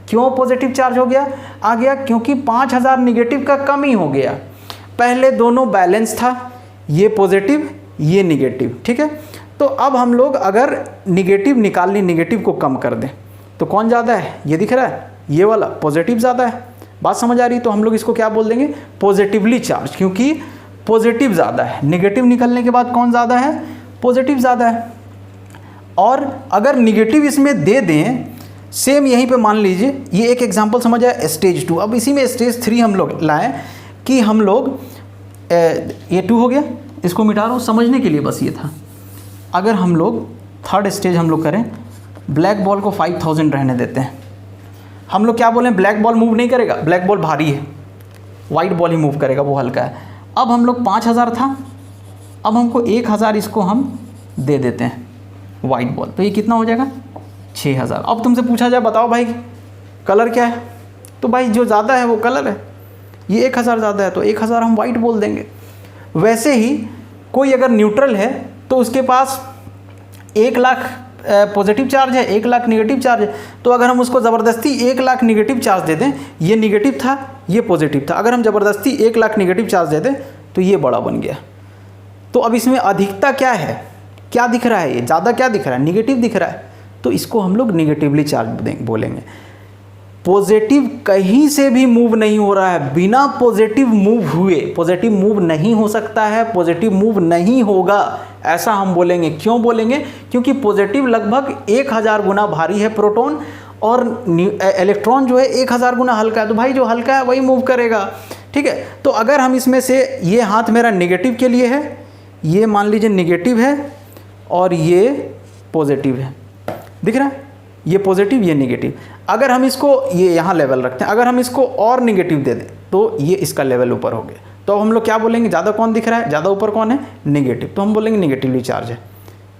[SPEAKER 1] क्यों पॉजिटिव चार्ज हो गया, आ गया क्योंकि 5,000 निगेटिव का कम ही हो गया। पहले दोनों बैलेंस था, ये पॉजिटिव ये निगेटिव, ठीक है। तो अब हम लोग अगर निगेटिव निकाल लें, निगेटिव को कम कर दें, तो कौन ज़्यादा है, ये दिख रहा है, ये वाला पॉजिटिव ज़्यादा है। बात समझ आ रही, तो हम लोग इसको क्या बोल देंगे, पॉजिटिवली चार्ज, क्योंकि पॉजिटिव ज़्यादा है। निगेटिव निकलने के बाद कौन ज़्यादा है, पॉजिटिव ज़्यादा है। और अगर निगेटिव इसमें दे दें, सेम यहीं पे मान लीजिए, ये एक एग्जांपल समझ आया स्टेज 2। अब इसी में स्टेज 3 हम लोग लाएं कि हम लोग ये 2 हो गया, इसको मिटा रहा हूँ समझने के लिए, बस ये था। अगर हम लोग थर्ड स्टेज हम लोग करें, ब्लैक बॉल को 5,000 रहने देते हैं, हम लोग क्या बोलें, ब्लैक बॉल मूव नहीं करेगा, ब्लैक बॉल भारी है, वाइट बॉल ही मूव करेगा, वो हल्का है। अब हम लोग 5,000 था, अब हमको 1,000 इसको हम दे देते हैं वाइट बॉल, तो ये कितना हो जाएगा 6,000। अब तुमसे पूछा जाए बताओ भाई कलर क्या है, तो भाई जो ज़्यादा है वो कलर है, ये 1,000 ज़्यादा है तो 1,000 हम वाइट बोल देंगे। वैसे ही कोई अगर न्यूट्रल है तो उसके पास 1 लाख पॉजिटिव चार्ज है, 1 लाख निगेटिव चार्ज है, तो अगर हम उसको ज़बरदस्ती 1 लाख निगेटिव चार्ज दे दें, ये निगेटिव था ये पॉजिटिव था, अगर हम ज़बरदस्ती 1 लाख निगेटिव चार्ज दे दें तो ये बड़ा बन गया। तो अब इसमें अधिकता क्या है, क्या दिख रहा है, ये ज़्यादा क्या दिख रहा है, निगेटिव दिख रहा है, तो इसको हम लोग निगेटिवली चार्ज बोलेंगे। पॉजिटिव कहीं से भी मूव नहीं हो रहा है, बिना पॉजिटिव मूव हुए पॉजिटिव मूव नहीं हो सकता है, पॉजिटिव मूव नहीं होगा, ऐसा हम बोलेंगे। क्यों बोलेंगे, क्योंकि पॉजिटिव लगभग 1,000 गुना भारी है प्रोटॉन, और इलेक्ट्रॉन जो है 1,000 गुना हल्का है, तो भाई जो हल्का है वही मूव करेगा, ठीक है। तो अगर हम इसमें से, ये हाथ मेरा नेगेटिव के लिए है, ये मान लीजिए नेगेटिव है और ये पॉजिटिव है, दिख रहा है, ये पॉजिटिव ये नेगेटिव। अगर हम इसको ये यहाँ लेवल रखते हैं, अगर हम इसको और नेगेटिव दे दें तो ये इसका लेवल ऊपर हो गया, तो हम लोग क्या बोलेंगे, ज़्यादा कौन दिख रहा है, ज़्यादा ऊपर कौन है, नेगेटिव, तो हम बोलेंगे नेगेटिवली चार्ज है,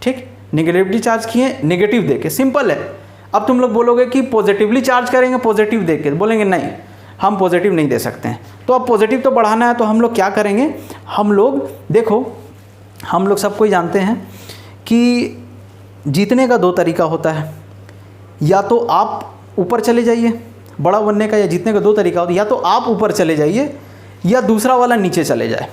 [SPEAKER 1] ठीक। नेगेटिवली चार्ज किए नेगेटिव देके, सिंपल है। अब तुम लोग बोलोगे कि पॉजिटिवली चार्ज करेंगे पॉजिटिव देके, बोलेंगे नहीं हम पॉजिटिव नहीं दे सकते हैं। तो अब पॉजिटिव तो बढ़ाना है, तो हम लोग क्या करेंगे, हम लोग देखो, हम लोग सबको ही जानते हैं कि जीतने का 2 तरीका होता है, या तो आप ऊपर चले जाइए, बड़ा बनने का या जीतने का 2 तरीका होता है, या तो आप ऊपर चले जाइए या दूसरा वाला नीचे चले जाए।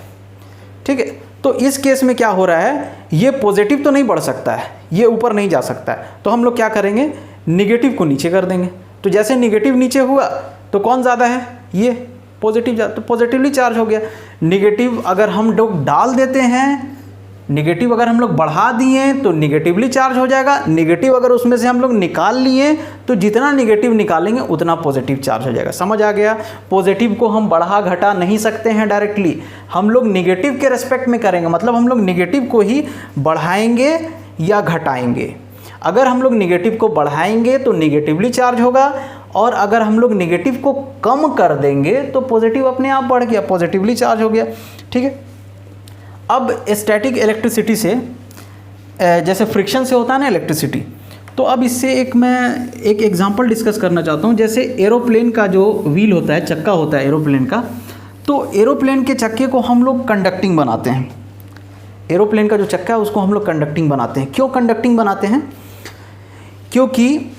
[SPEAKER 1] ठीक है। तो इस केस में क्या हो रहा है, ये पॉजिटिव तो नहीं बढ़ सकता है, ये ऊपर नहीं जा सकता है, तो हम लोग क्या करेंगे, निगेटिव को नीचे कर देंगे। तो जैसे निगेटिव नीचे हुआ तो कौन ज़्यादा है, ये पॉजिटिव, तो पॉजिटिवली चार्ज हो गया। निगेटिव अगर हम लोग डाल देते हैं, निगेटिव अगर हम लोग बढ़ा दिए तो निगेटिवली चार्ज हो जाएगा। निगेटिव अगर उसमें से हम लोग निकाल लिए तो जितना निगेटिव निकालेंगे उतना पॉजिटिव चार्ज हो जाएगा। समझ आ गया। पॉजिटिव को हम बढ़ा घटा नहीं सकते हैं डायरेक्टली, हम लोग निगेटिव के रेस्पेक्ट में करेंगे, मतलब हम लोग निगेटिव को ही बढ़ाएंगे या घटाएंगे। अगर हम लोग निगेटिव को बढ़ाएंगे तो निगेटिवली चार्ज होगा, और अगर हम लोग निगेटिव को कम कर देंगे तो पॉजिटिव अपने आप बढ़ गया, पॉजिटिवली चार्ज हो गया। ठीक है। अब स्टैटिक इलेक्ट्रिसिटी से, जैसे फ्रिक्शन से होता है ना इलेक्ट्रिसिटी, तो अब इससे मैं एक एग्जांपल डिस्कस करना चाहता हूँ। जैसे एरोप्लेन का जो व्हील होता है, चक्का होता है एरोप्लेन का, तो एरोप्लेन के चक्के को हम लोग कंडक्टिंग बनाते हैं। एरोप्लेन का जो चक्का है उसको हम लोग कंडक्टिंग बनाते हैं। क्यों कंडक्टिंग बनाते हैं, क्योंकि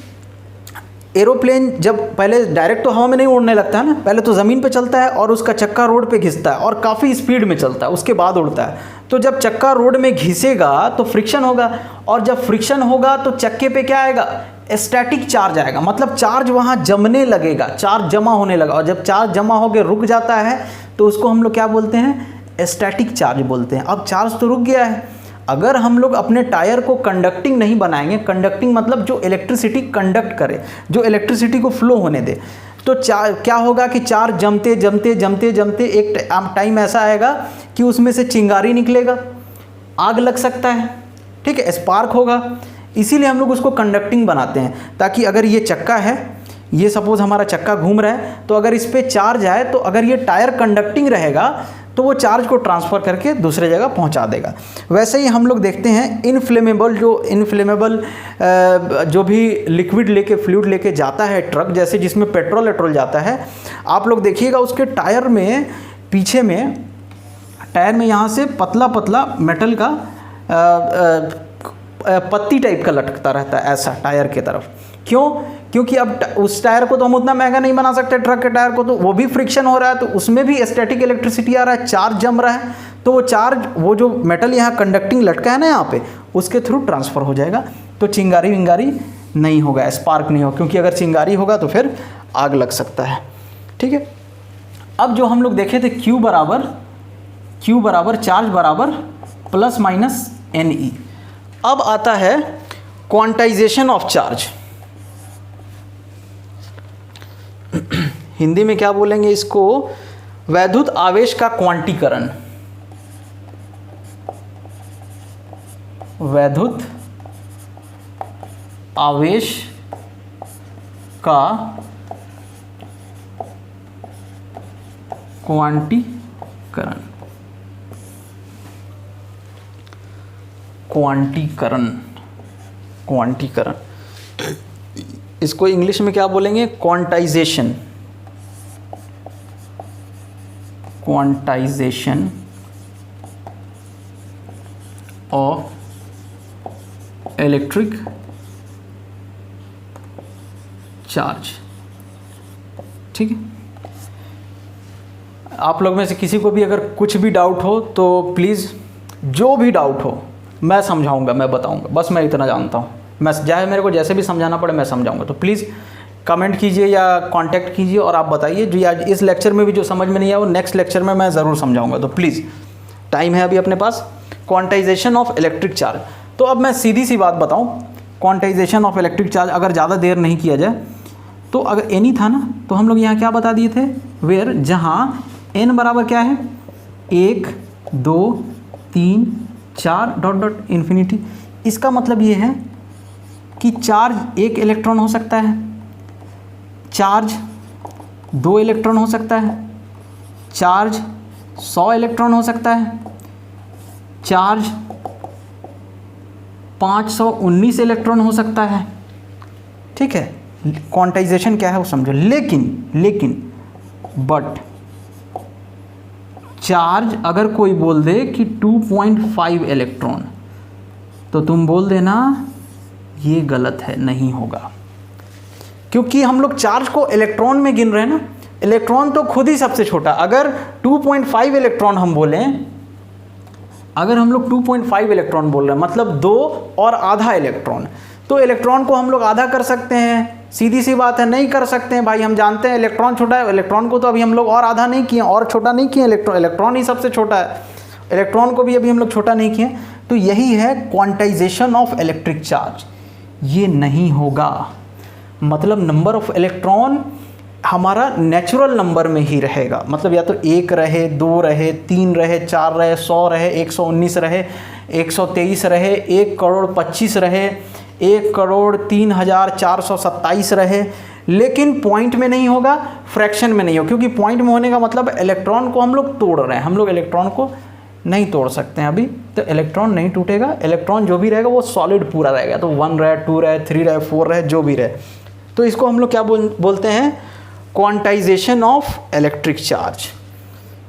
[SPEAKER 1] एरोप्लेन जब पहले डायरेक्ट तो हवा में नहीं उड़ने लगता है ना, पहले तो ज़मीन पे चलता है और उसका चक्का रोड पे घिसता है और काफ़ी स्पीड में चलता है, उसके बाद उड़ता है। तो जब चक्का रोड में घिसेगा तो फ्रिक्शन होगा, और जब फ्रिक्शन होगा तो चक्के पे क्या आएगा, स्टैटिक चार्ज आएगा, मतलब चार्ज वहाँ जमने लगेगा, चार्ज जमा होने लगा। और जब चार्ज जमा होकर रुक जाता है तो उसको हम लोग क्या बोलते हैं, स्टैटिक चार्ज बोलते हैं। अब चार्ज तो रुक गया है। अगर हम लोग अपने टायर को कंडक्टिंग नहीं बनाएंगे, कंडक्टिंग मतलब जो इलेक्ट्रिसिटी कंडक्ट करे, जो इलेक्ट्रिसिटी को फ्लो होने दे, तो क्या होगा कि चार्ज जमते जमते जमते जमते एक टाइम ऐसा आएगा कि उसमें से चिंगारी निकलेगा, आग लग सकता है, ठीक है, स्पार्क होगा। इसीलिए हम लोग उसको कंडक्टिंग बनाते हैं, ताकि अगर ये चक्का है, ये सपोज हमारा चक्का घूम रहा है, तो अगर इस पर चार्ज आए तो अगर ये टायर कंडक्टिंग रहेगा तो वो चार्ज को ट्रांसफ़र करके दूसरे जगह पहुंचा देगा। वैसे ही हम लोग देखते हैं इनफ्लेमेबल जो भी लिक्विड लेके, फ्लूइड लेके जाता है ट्रक, जैसे जिसमें पेट्रोल जाता है, आप लोग देखिएगा उसके टायर में, पीछे में टायर में यहाँ से पतला पतला मेटल का पत्ती टाइप का लटकता रहता है ऐसा टायर की तरफ। क्यों? क्योंकि अब उस टायर को तो हम उतना महंगा नहीं बना सकते, ट्रक के टायर को, तो वो भी फ्रिक्शन हो रहा है, तो उसमें भी स्टैटिक इलेक्ट्रिसिटी आ रहा है, चार्ज जम रहा है, तो वो चार्ज, वो जो मेटल यहाँ कंडक्टिंग लटका है ना यहाँ पे, उसके थ्रू ट्रांसफ़र हो जाएगा। तो चिंगारी विंगारी नहीं होगा, स्पार्क नहीं होगा, क्योंकि अगर चिंगारी होगा तो फिर आग लग सकता है। ठीक है। अब जो हम लोग देखे थे Q बराबर चार्ज बराबर प्लस माइनस NE। अब आता है क्वांटाइजेशन ऑफ चार्ज। हिंदी में क्या बोलेंगे इसको, वैद्युत आवेश का क्वांटीकरण। वैद्युत आवेश का क्वांटीकरण। क्वांटीकरण इसको इंग्लिश में क्या बोलेंगे, quantization. Quantization of electric charge. ठीक है। आप लोग में से किसी को भी अगर कुछ भी डाउट हो तो प्लीज़, जो भी डाउट हो मैं समझाऊंगा, मैं बताऊंगा, बस मैं इतना जानता हूँ। मैं चाहे मेरे को जैसे भी समझाना पड़े मैं समझाऊंगा। तो प्लीज़ कमेंट कीजिए या कांटेक्ट कीजिए और आप बताइए। जो आज इस लेक्चर में भी जो समझ में नहीं आया वो नेक्स्ट लेक्चर में मैं ज़रूर समझाऊंगा। तो प्लीज़, टाइम है अभी अपने पास। Quantization of electric charge. तो अब मैं सीधी सी बात बताऊं, क्वांटाइजेशन ऑफ इलेक्ट्रिक चार्ज अगर ज़्यादा देर नहीं किया जाए तो अगर एनी था ना, तो हम लोग यहाँ क्या बता दिए थे, वेयर, जहाँ एन बराबर क्या है, 1 2 3 4 डॉट डॉट इन्फिनिटी। इसका मतलब ये है कि चार्ज 1 इलेक्ट्रॉन हो सकता है, चार्ज 2 इलेक्ट्रॉन हो सकता है, चार्ज 100 इलेक्ट्रॉन हो सकता है, चार्ज 519 इलेक्ट्रॉन हो सकता है। ठीक है। क्वांटाइजेशन क्या है वो समझो। लेकिन बट चार्ज अगर कोई बोल दे कि 2.5 इलेक्ट्रॉन, तो तुम बोल देना ये गलत है, नहीं होगा, क्योंकि हम लोग चार्ज को इलेक्ट्रॉन में गिन रहे हैं ना। इलेक्ट्रॉन तो खुद ही सबसे छोटा, अगर 2.5 इलेक्ट्रॉन हम बोलें अगर हम लोग 2.5 इलेक्ट्रॉन बोल रहे हैं मतलब 2 और आधा इलेक्ट्रॉन, तो इलेक्ट्रॉन को हम लोग आधा कर सकते हैं? सीधी सी बात है, नहीं कर सकते हैं भाई। हम जानते हैं इलेक्ट्रॉन छोटा है, इलेक्ट्रॉन को तो अभी हम लोग और आधा नहीं किए और छोटा नहीं किए, इलेक्ट्रॉन ही सबसे छोटा है, इलेक्ट्रॉन को भी अभी हम लोग छोटा नहीं किए। तो यही है क्वांटाइजेशन ऑफ इलेक्ट्रिक चार्ज। ये नहीं होगा, मतलब नंबर ऑफ इलेक्ट्रॉन हमारा नेचुरल नंबर में ही रहेगा, मतलब या तो 1 रहे, 2 रहे, 3 रहे, 4 रहे, 100 रहे, 119 रहे, 123 रहे, 1,25,00,000 रहे, 1,03,427 रहे, लेकिन पॉइंट में नहीं होगा, फ्रैक्शन में नहीं होगा। क्योंकि पॉइंट में होने का मतलब इलेक्ट्रॉन को हम लोग तोड़ रहे हैं, हम लोग इलेक्ट्रॉन को नहीं तोड़ सकते हैं अभी, तो इलेक्ट्रॉन नहीं टूटेगा। इलेक्ट्रॉन जो भी रहेगा वो सॉलिड पूरा रहेगा, तो 1 रहे, 2 रहे, 3 रहे, 4 रहे, जो भी रहे। तो इसको हम लोग क्या बोलते हैं? Quantization of electric charge.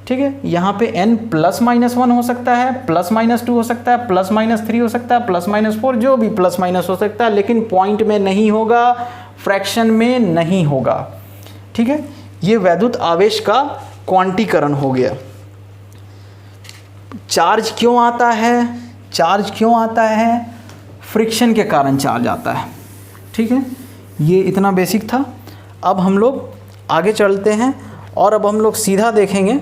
[SPEAKER 1] ठीक है, यहाँ पे n +-1 हो सकता है, +-2 हो सकता है, +-3 हो सकता है, +-4, जो भी प्लस माइनस हो सकता है, लेकिन पॉइंट में नहीं होगा, फ्रैक्शन में नहीं होगा। ठीक है, ये वैद्युत आवेश का क्वांटीकरण हो गया। चार्ज क्यों आता है? चार्ज क्यों आता है? फ्रिक्शन के कारण चार्ज आता है। ठीक है, ये इतना बेसिक था। अब हम लोग आगे चलते हैं और अब हम लोग सीधा देखेंगे।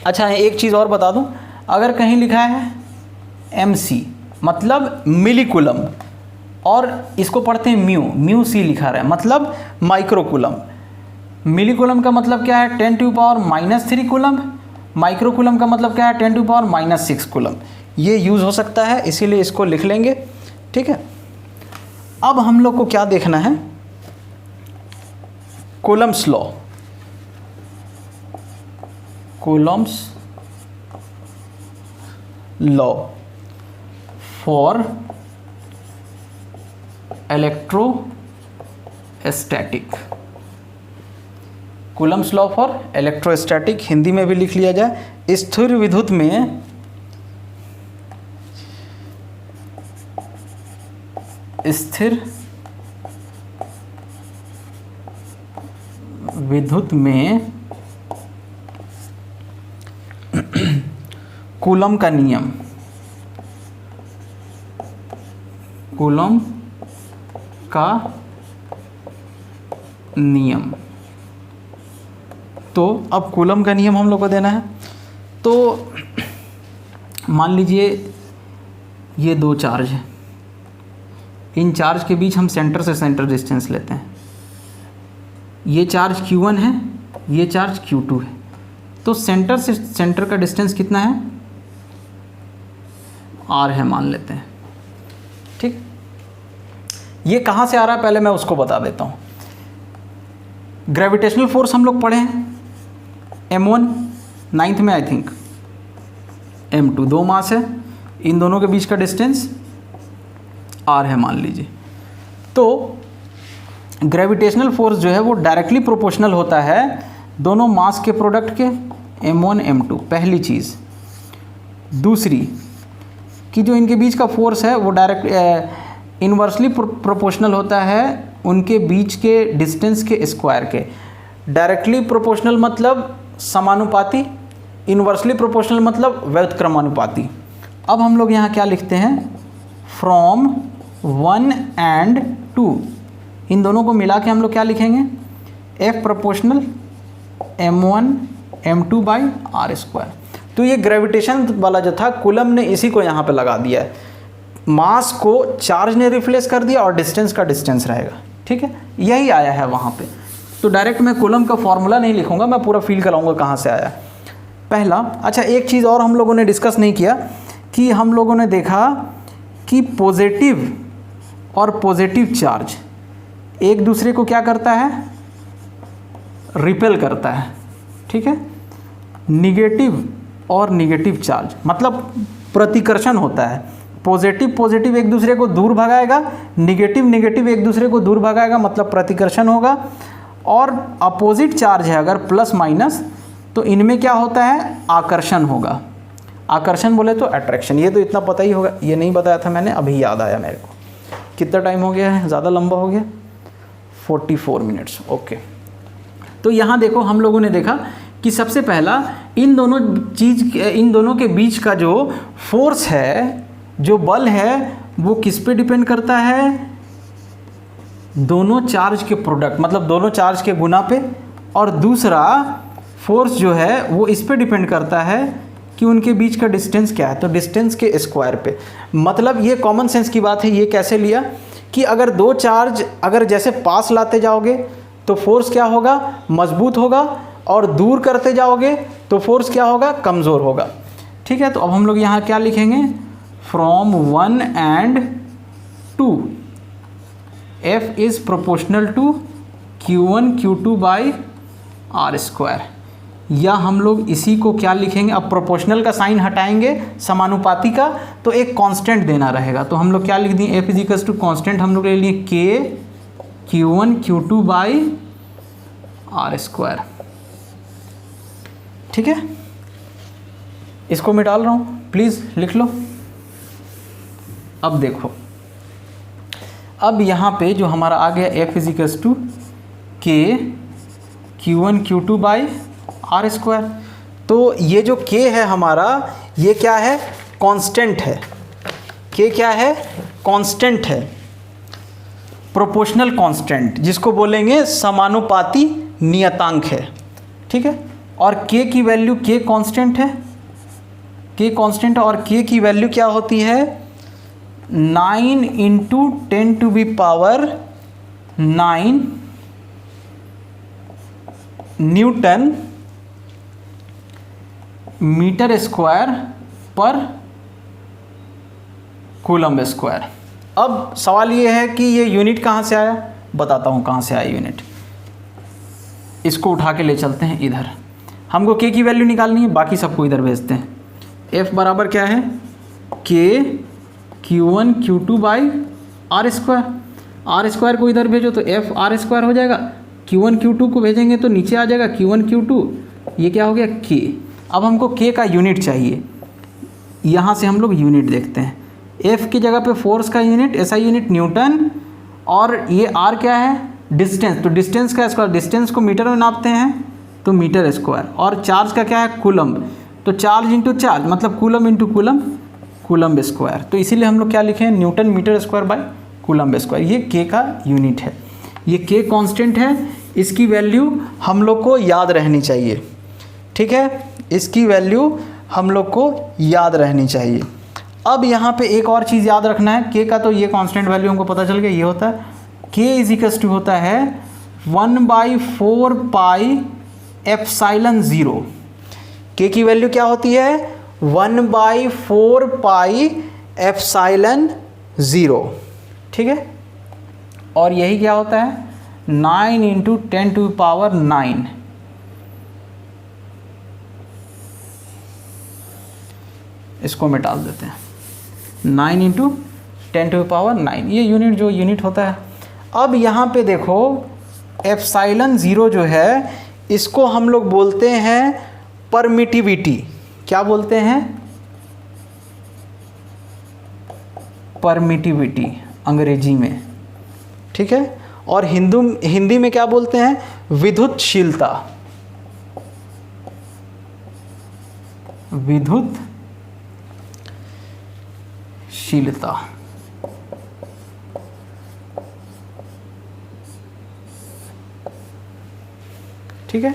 [SPEAKER 1] अच्छा, एक चीज़ और बता दूं, अगर कहीं लिखा है mc मतलब मिलीकुलम और इसको पढ़ते हैं म्यू सी लिखा रहा है मतलब माइक्रोकुलम। मिलीकुलम का मतलब क्या है? 10⁻³ कूलम। माइक्रोकुलम का मतलब क्या है? 10⁻⁻6 कूलम। ये यूज़ हो सकता है, इसीलिए इसको लिख लेंगे। ठीक है, अब हम लोग को क्या देखना है? Coulomb's law, Coulomb's law for electrostatic. Coulomb's law for electrostatic Hindi में भी लिख लिया जाए, स्थिर विद्युत में कूलम का नियम, कूलम का नियम। तो अब कूलम का नियम हम लोग को देना है। तो मान लीजिए ये 2 चार्ज हैं, इन चार्ज के बीच हम सेंटर से सेंटर डिस्टेंस लेते हैं। ये चार्ज Q1 है, ये चार्ज Q2 है। तो सेंटर से सेंटर का डिस्टेंस कितना है? R है मान लेते हैं। ठीक, ये कहाँ से आ रहा है पहले मैं उसको बता देता हूँ। ग्रेविटेशनल फोर्स हम लोग पढ़े हैं, M1 9th में आई थिंक, M2 2 मास है, इन दोनों के बीच का डिस्टेंस R है मान लीजिए। तो ग्रेविटेशनल फोर्स जो है वो डायरेक्टली प्रोपोर्शनल होता है दोनों मास के प्रोडक्ट के, M1 M2, पहली चीज़। दूसरी कि जो इनके बीच का फोर्स है वो डायरेक्ट इन्वर्सली प्रोपोर्शनल होता है उनके बीच के डिस्टेंस के स्क्वायर के। डायरेक्टली प्रोपोर्शनल मतलब समानुपाती, इन्वर्सली प्रोपोर्शनल मतलब व्युत्क्रमानुपाती। अब हम लोग यहाँ क्या लिखते हैं? फ्रॉम 1 and 2, इन दोनों को मिला के हम लोग क्या लिखेंगे? F proportional M1 M2 by R²। तो ये ग्रेविटेशन वाला जो था कूलम ने इसी को यहाँ पे लगा दिया है, मास को चार्ज ने रिप्लेस कर दिया और डिस्टेंस का डिस्टेंस रहेगा। ठीक है, यही आया है वहाँ पे। तो डायरेक्ट मैं कूलम का फॉर्मूला नहीं लिखूँगा, मैं पूरा फील कराऊँगा कहाँ से आया पहला। अच्छा, एक चीज़ और हम लोगों ने डिस्कस नहीं किया कि हम लोगों ने देखा कि पॉजिटिव और पॉजिटिव चार्ज एक दूसरे को क्या करता है? रिपेल करता है। ठीक है, निगेटिव और निगेटिव चार्ज मतलब प्रतिकर्षण होता है। पॉजिटिव एक दूसरे को दूर भगाएगा, निगेटिव एक दूसरे को दूर भगाएगा, मतलब प्रतिकर्षण होगा। और अपोजिट चार्ज है अगर प्लस माइनस, तो इनमें क्या होता है? आकर्षण होगा। आकर्षण बोले तो अट्रैक्शन, ये तो इतना पता ही होगा, ये नहीं बताया था मैंने, अभी याद आया मेरे को। कितना टाइम हो गया है? ज़्यादा लंबा हो गया, 44 मिनट्स। ओके, तो यहाँ देखो हम लोगों ने देखा कि सबसे पहला इन दोनों के बीच का जो फोर्स है, जो बल है, वो किस पे डिपेंड करता है? दोनों चार्ज के प्रोडक्ट, मतलब दोनों चार्ज के गुना पे। और दूसरा फोर्स जो है वो इस पे डिपेंड करता है कि उनके बीच का डिस्टेंस क्या है, तो डिस्टेंस के स्क्वायर पे। मतलब ये कॉमन सेंस की बात है। ये कैसे लिया कि अगर दो चार्ज अगर जैसे पास लाते जाओगे तो फोर्स क्या होगा? मजबूत होगा, और दूर करते जाओगे तो फोर्स क्या होगा? कमज़ोर होगा। ठीक है, तो अब हम लोग यहाँ क्या लिखेंगे? From 1 and 2 F is proportional to Q1 Q2 by r square. या हम लोग इसी को क्या लिखेंगे? अब प्रोपोर्शनल का साइन हटाएंगे, समानुपाती का, तो एक कांस्टेंट देना रहेगा। तो हम लोग क्या लिख दिए? F is equals to constant हम लोग ले लिए K Q1 Q2 by r square. ठीक है, इसको मैं डाल रहा हूँ, प्लीज़ लिख लो। अब देखो, अब यहाँ पे जो हमारा आ गया F is equals to K Q1 Q2 by r square. तो ये जो K है हमारा, ये क्या है? कांस्टेंट है। K क्या है? कांस्टेंट है, प्रोपोर्शनल कांस्टेंट, जिसको बोलेंगे समानुपाती नियतांक है। ठीक है, और K की वैल्यू, K कांस्टेंट है, K कांस्टेंट, और K की वैल्यू क्या होती है? 9 into 10 to the power 9 newton metre square पर कूलम्ब स्क्वायर। अब सवाल ये है कि ये यूनिट कहाँ से आया? बताता हूँ कहाँ से आया यूनिट। इसको उठा के ले चलते हैं इधर। हमको K की वैल्यू निकालनी है, बाकी सबको इधर भेजते हैं। F बराबर क्या है? K Q1 Q2 by r square. R square को इधर भेजो तो F आर स्क्वायर हो जाएगा। Q1 Q2 को भेजेंगे तो नीचे आ जाएगा Q1 Q2, ये क्या हो गया? K। अब हमको K का यूनिट चाहिए, यहाँ से हम लोग यूनिट देखते हैं। F की जगह पे फोर्स का यूनिट, SI यूनिट न्यूटन, और ये R क्या है? डिस्टेंस। तो डिस्टेंस का स्क्वायर, डिस्टेंस को मीटर में नापते हैं तो मीटर स्क्वायर। और चार्ज का क्या है? कूलम्ब। तो चार्ज इंटू चार्ज मतलब coulomb into coulomb, coulomb square. तो इसीलिए हम लोग क्या लिखे हैं? Newton metre square by coulomb square. ये K का यूनिट है, ये K कांस्टेंट है। इसकी वैल्यू हम लोग को याद रहनी चाहिए। ठीक है, इसकी वैल्यू हम लोग को याद रहनी चाहिए। अब यहाँ पे एक और चीज़ याद रखना है। K का तो ये कांस्टेंट वैल्यू हमको पता चल गया, ये होता है K इज इक्वल्स टू होता है 1/4 पाई एप्सिलॉन 0। K की वैल्यू क्या होती है? 1/4 पाई एप्सिलॉन 0। ठीक है, और यही क्या होता है? 9 इंटू 10 टू पावर 9। इसको में डाल देते हैं 9 इंटू 10 टू पावर 9, ये यूनिट जो यूनिट होता है। अब यहाँ पे देखो एप्सिलॉन 0 जो है, इसको हम लोग बोलते हैं परमिटिविटी। क्या बोलते हैं? परमिटिविटी अंग्रेजी में। ठीक है, और हिंदी में क्या बोलते हैं? विद्युतशीलता। विद्युतशीलता। ठीक है,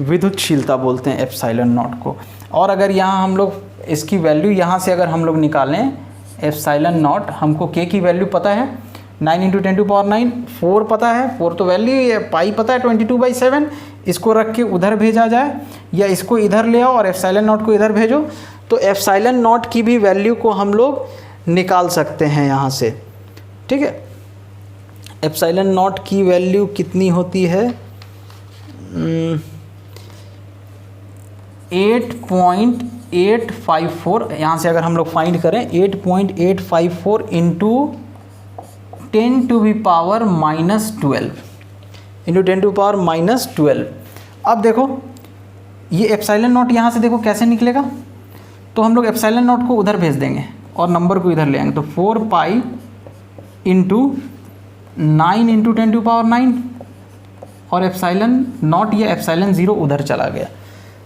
[SPEAKER 1] विद्युतशीलता बोलते हैं एप्सिलॉन नॉट को। और अगर यहाँ हम लोग इसकी वैल्यू यहाँ से अगर हम लोग निकालें एप्सिलॉन नॉट, हमको K की वैल्यू पता है 9 इंटू 10 टू पावर 9, 4 पता है, 4 तो वैल्यू है, पाई पता है 22/7। इसको रख के उधर भेजा जाए या इसको इधर ले आओ और एप्सिलॉन नॉट को इधर भेजो, तो एप्सिलॉन नॉट की भी वैल्यू को हम लोग निकाल सकते हैं यहाँ से। ठीक है, एप्सिलॉन नॉट की वैल्यू कितनी होती है? 8.854। यहाँ से अगर हम लोग फाइंड करें 8.854 into 10 to the power -12 into 10 to power -12। अब देखो ये एप्सिलॉन नॉट यहाँ से देखो कैसे निकलेगा, तो हम लोग एप्सिलॉन नॉट को उधर भेज देंगे और नंबर को इधर ले आएंगे, तो 4 pi into 9 into 10 to power 9 और एप्साइलन नॉट या एप्साइलन 0 उधर चला गया।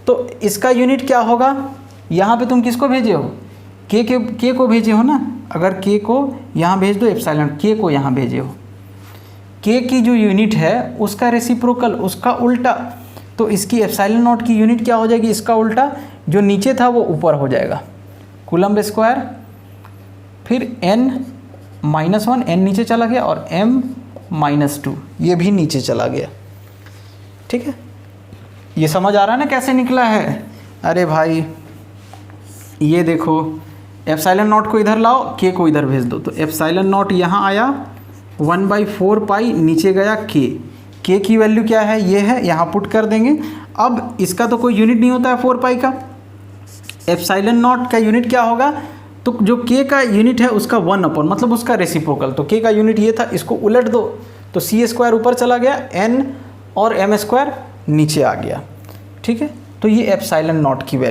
[SPEAKER 1] तो इसका यूनिट क्या होगा, यहाँ पे तुम किसको भेजे हो, के को भेजे हो ना, अगर के को यहाँ भेज दो, एप्साइलन के को यहाँ भेजे हो, के की जो यूनिट है उसका रेसिप्रोकल, उसका उल्टा, तो इसकी एप्साइलन नॉट की यूनिट क्या हो जाएगी, इसका उल्टा, जो नीचे था वो ऊपर हो जाएगा, कूलम्ब स्क्वायर, फिर n-1 n नीचे चला गया और m-2 ये भी नीचे चला गया। ठीक है, ये समझ आ रहा है ना कैसे निकला है। अरे भाई ये देखो, एप्साइलन नॉट को इधर लाओ, के को इधर भेज दो, तो एप्साइलन नॉट यहाँ आया 1/4 पाई, नीचे गया के की वैल्यू क्या है, ये है, यहाँ पुट कर देंगे। अब इसका तो कोई यूनिट नहीं होता है 4 पाई का, एप्साइलन नॉट का यूनिट क्या होगा, तो जो के का यूनिट है उसका 1/, मतलब उसका रेसिप्रोकल, तो के का यूनिट ये था, इसको उलट दो तो c² ऊपर चला गया, n और m² नीचे आ गया। ठीक है, तो ये एप्साइलन नॉट की वैल्यू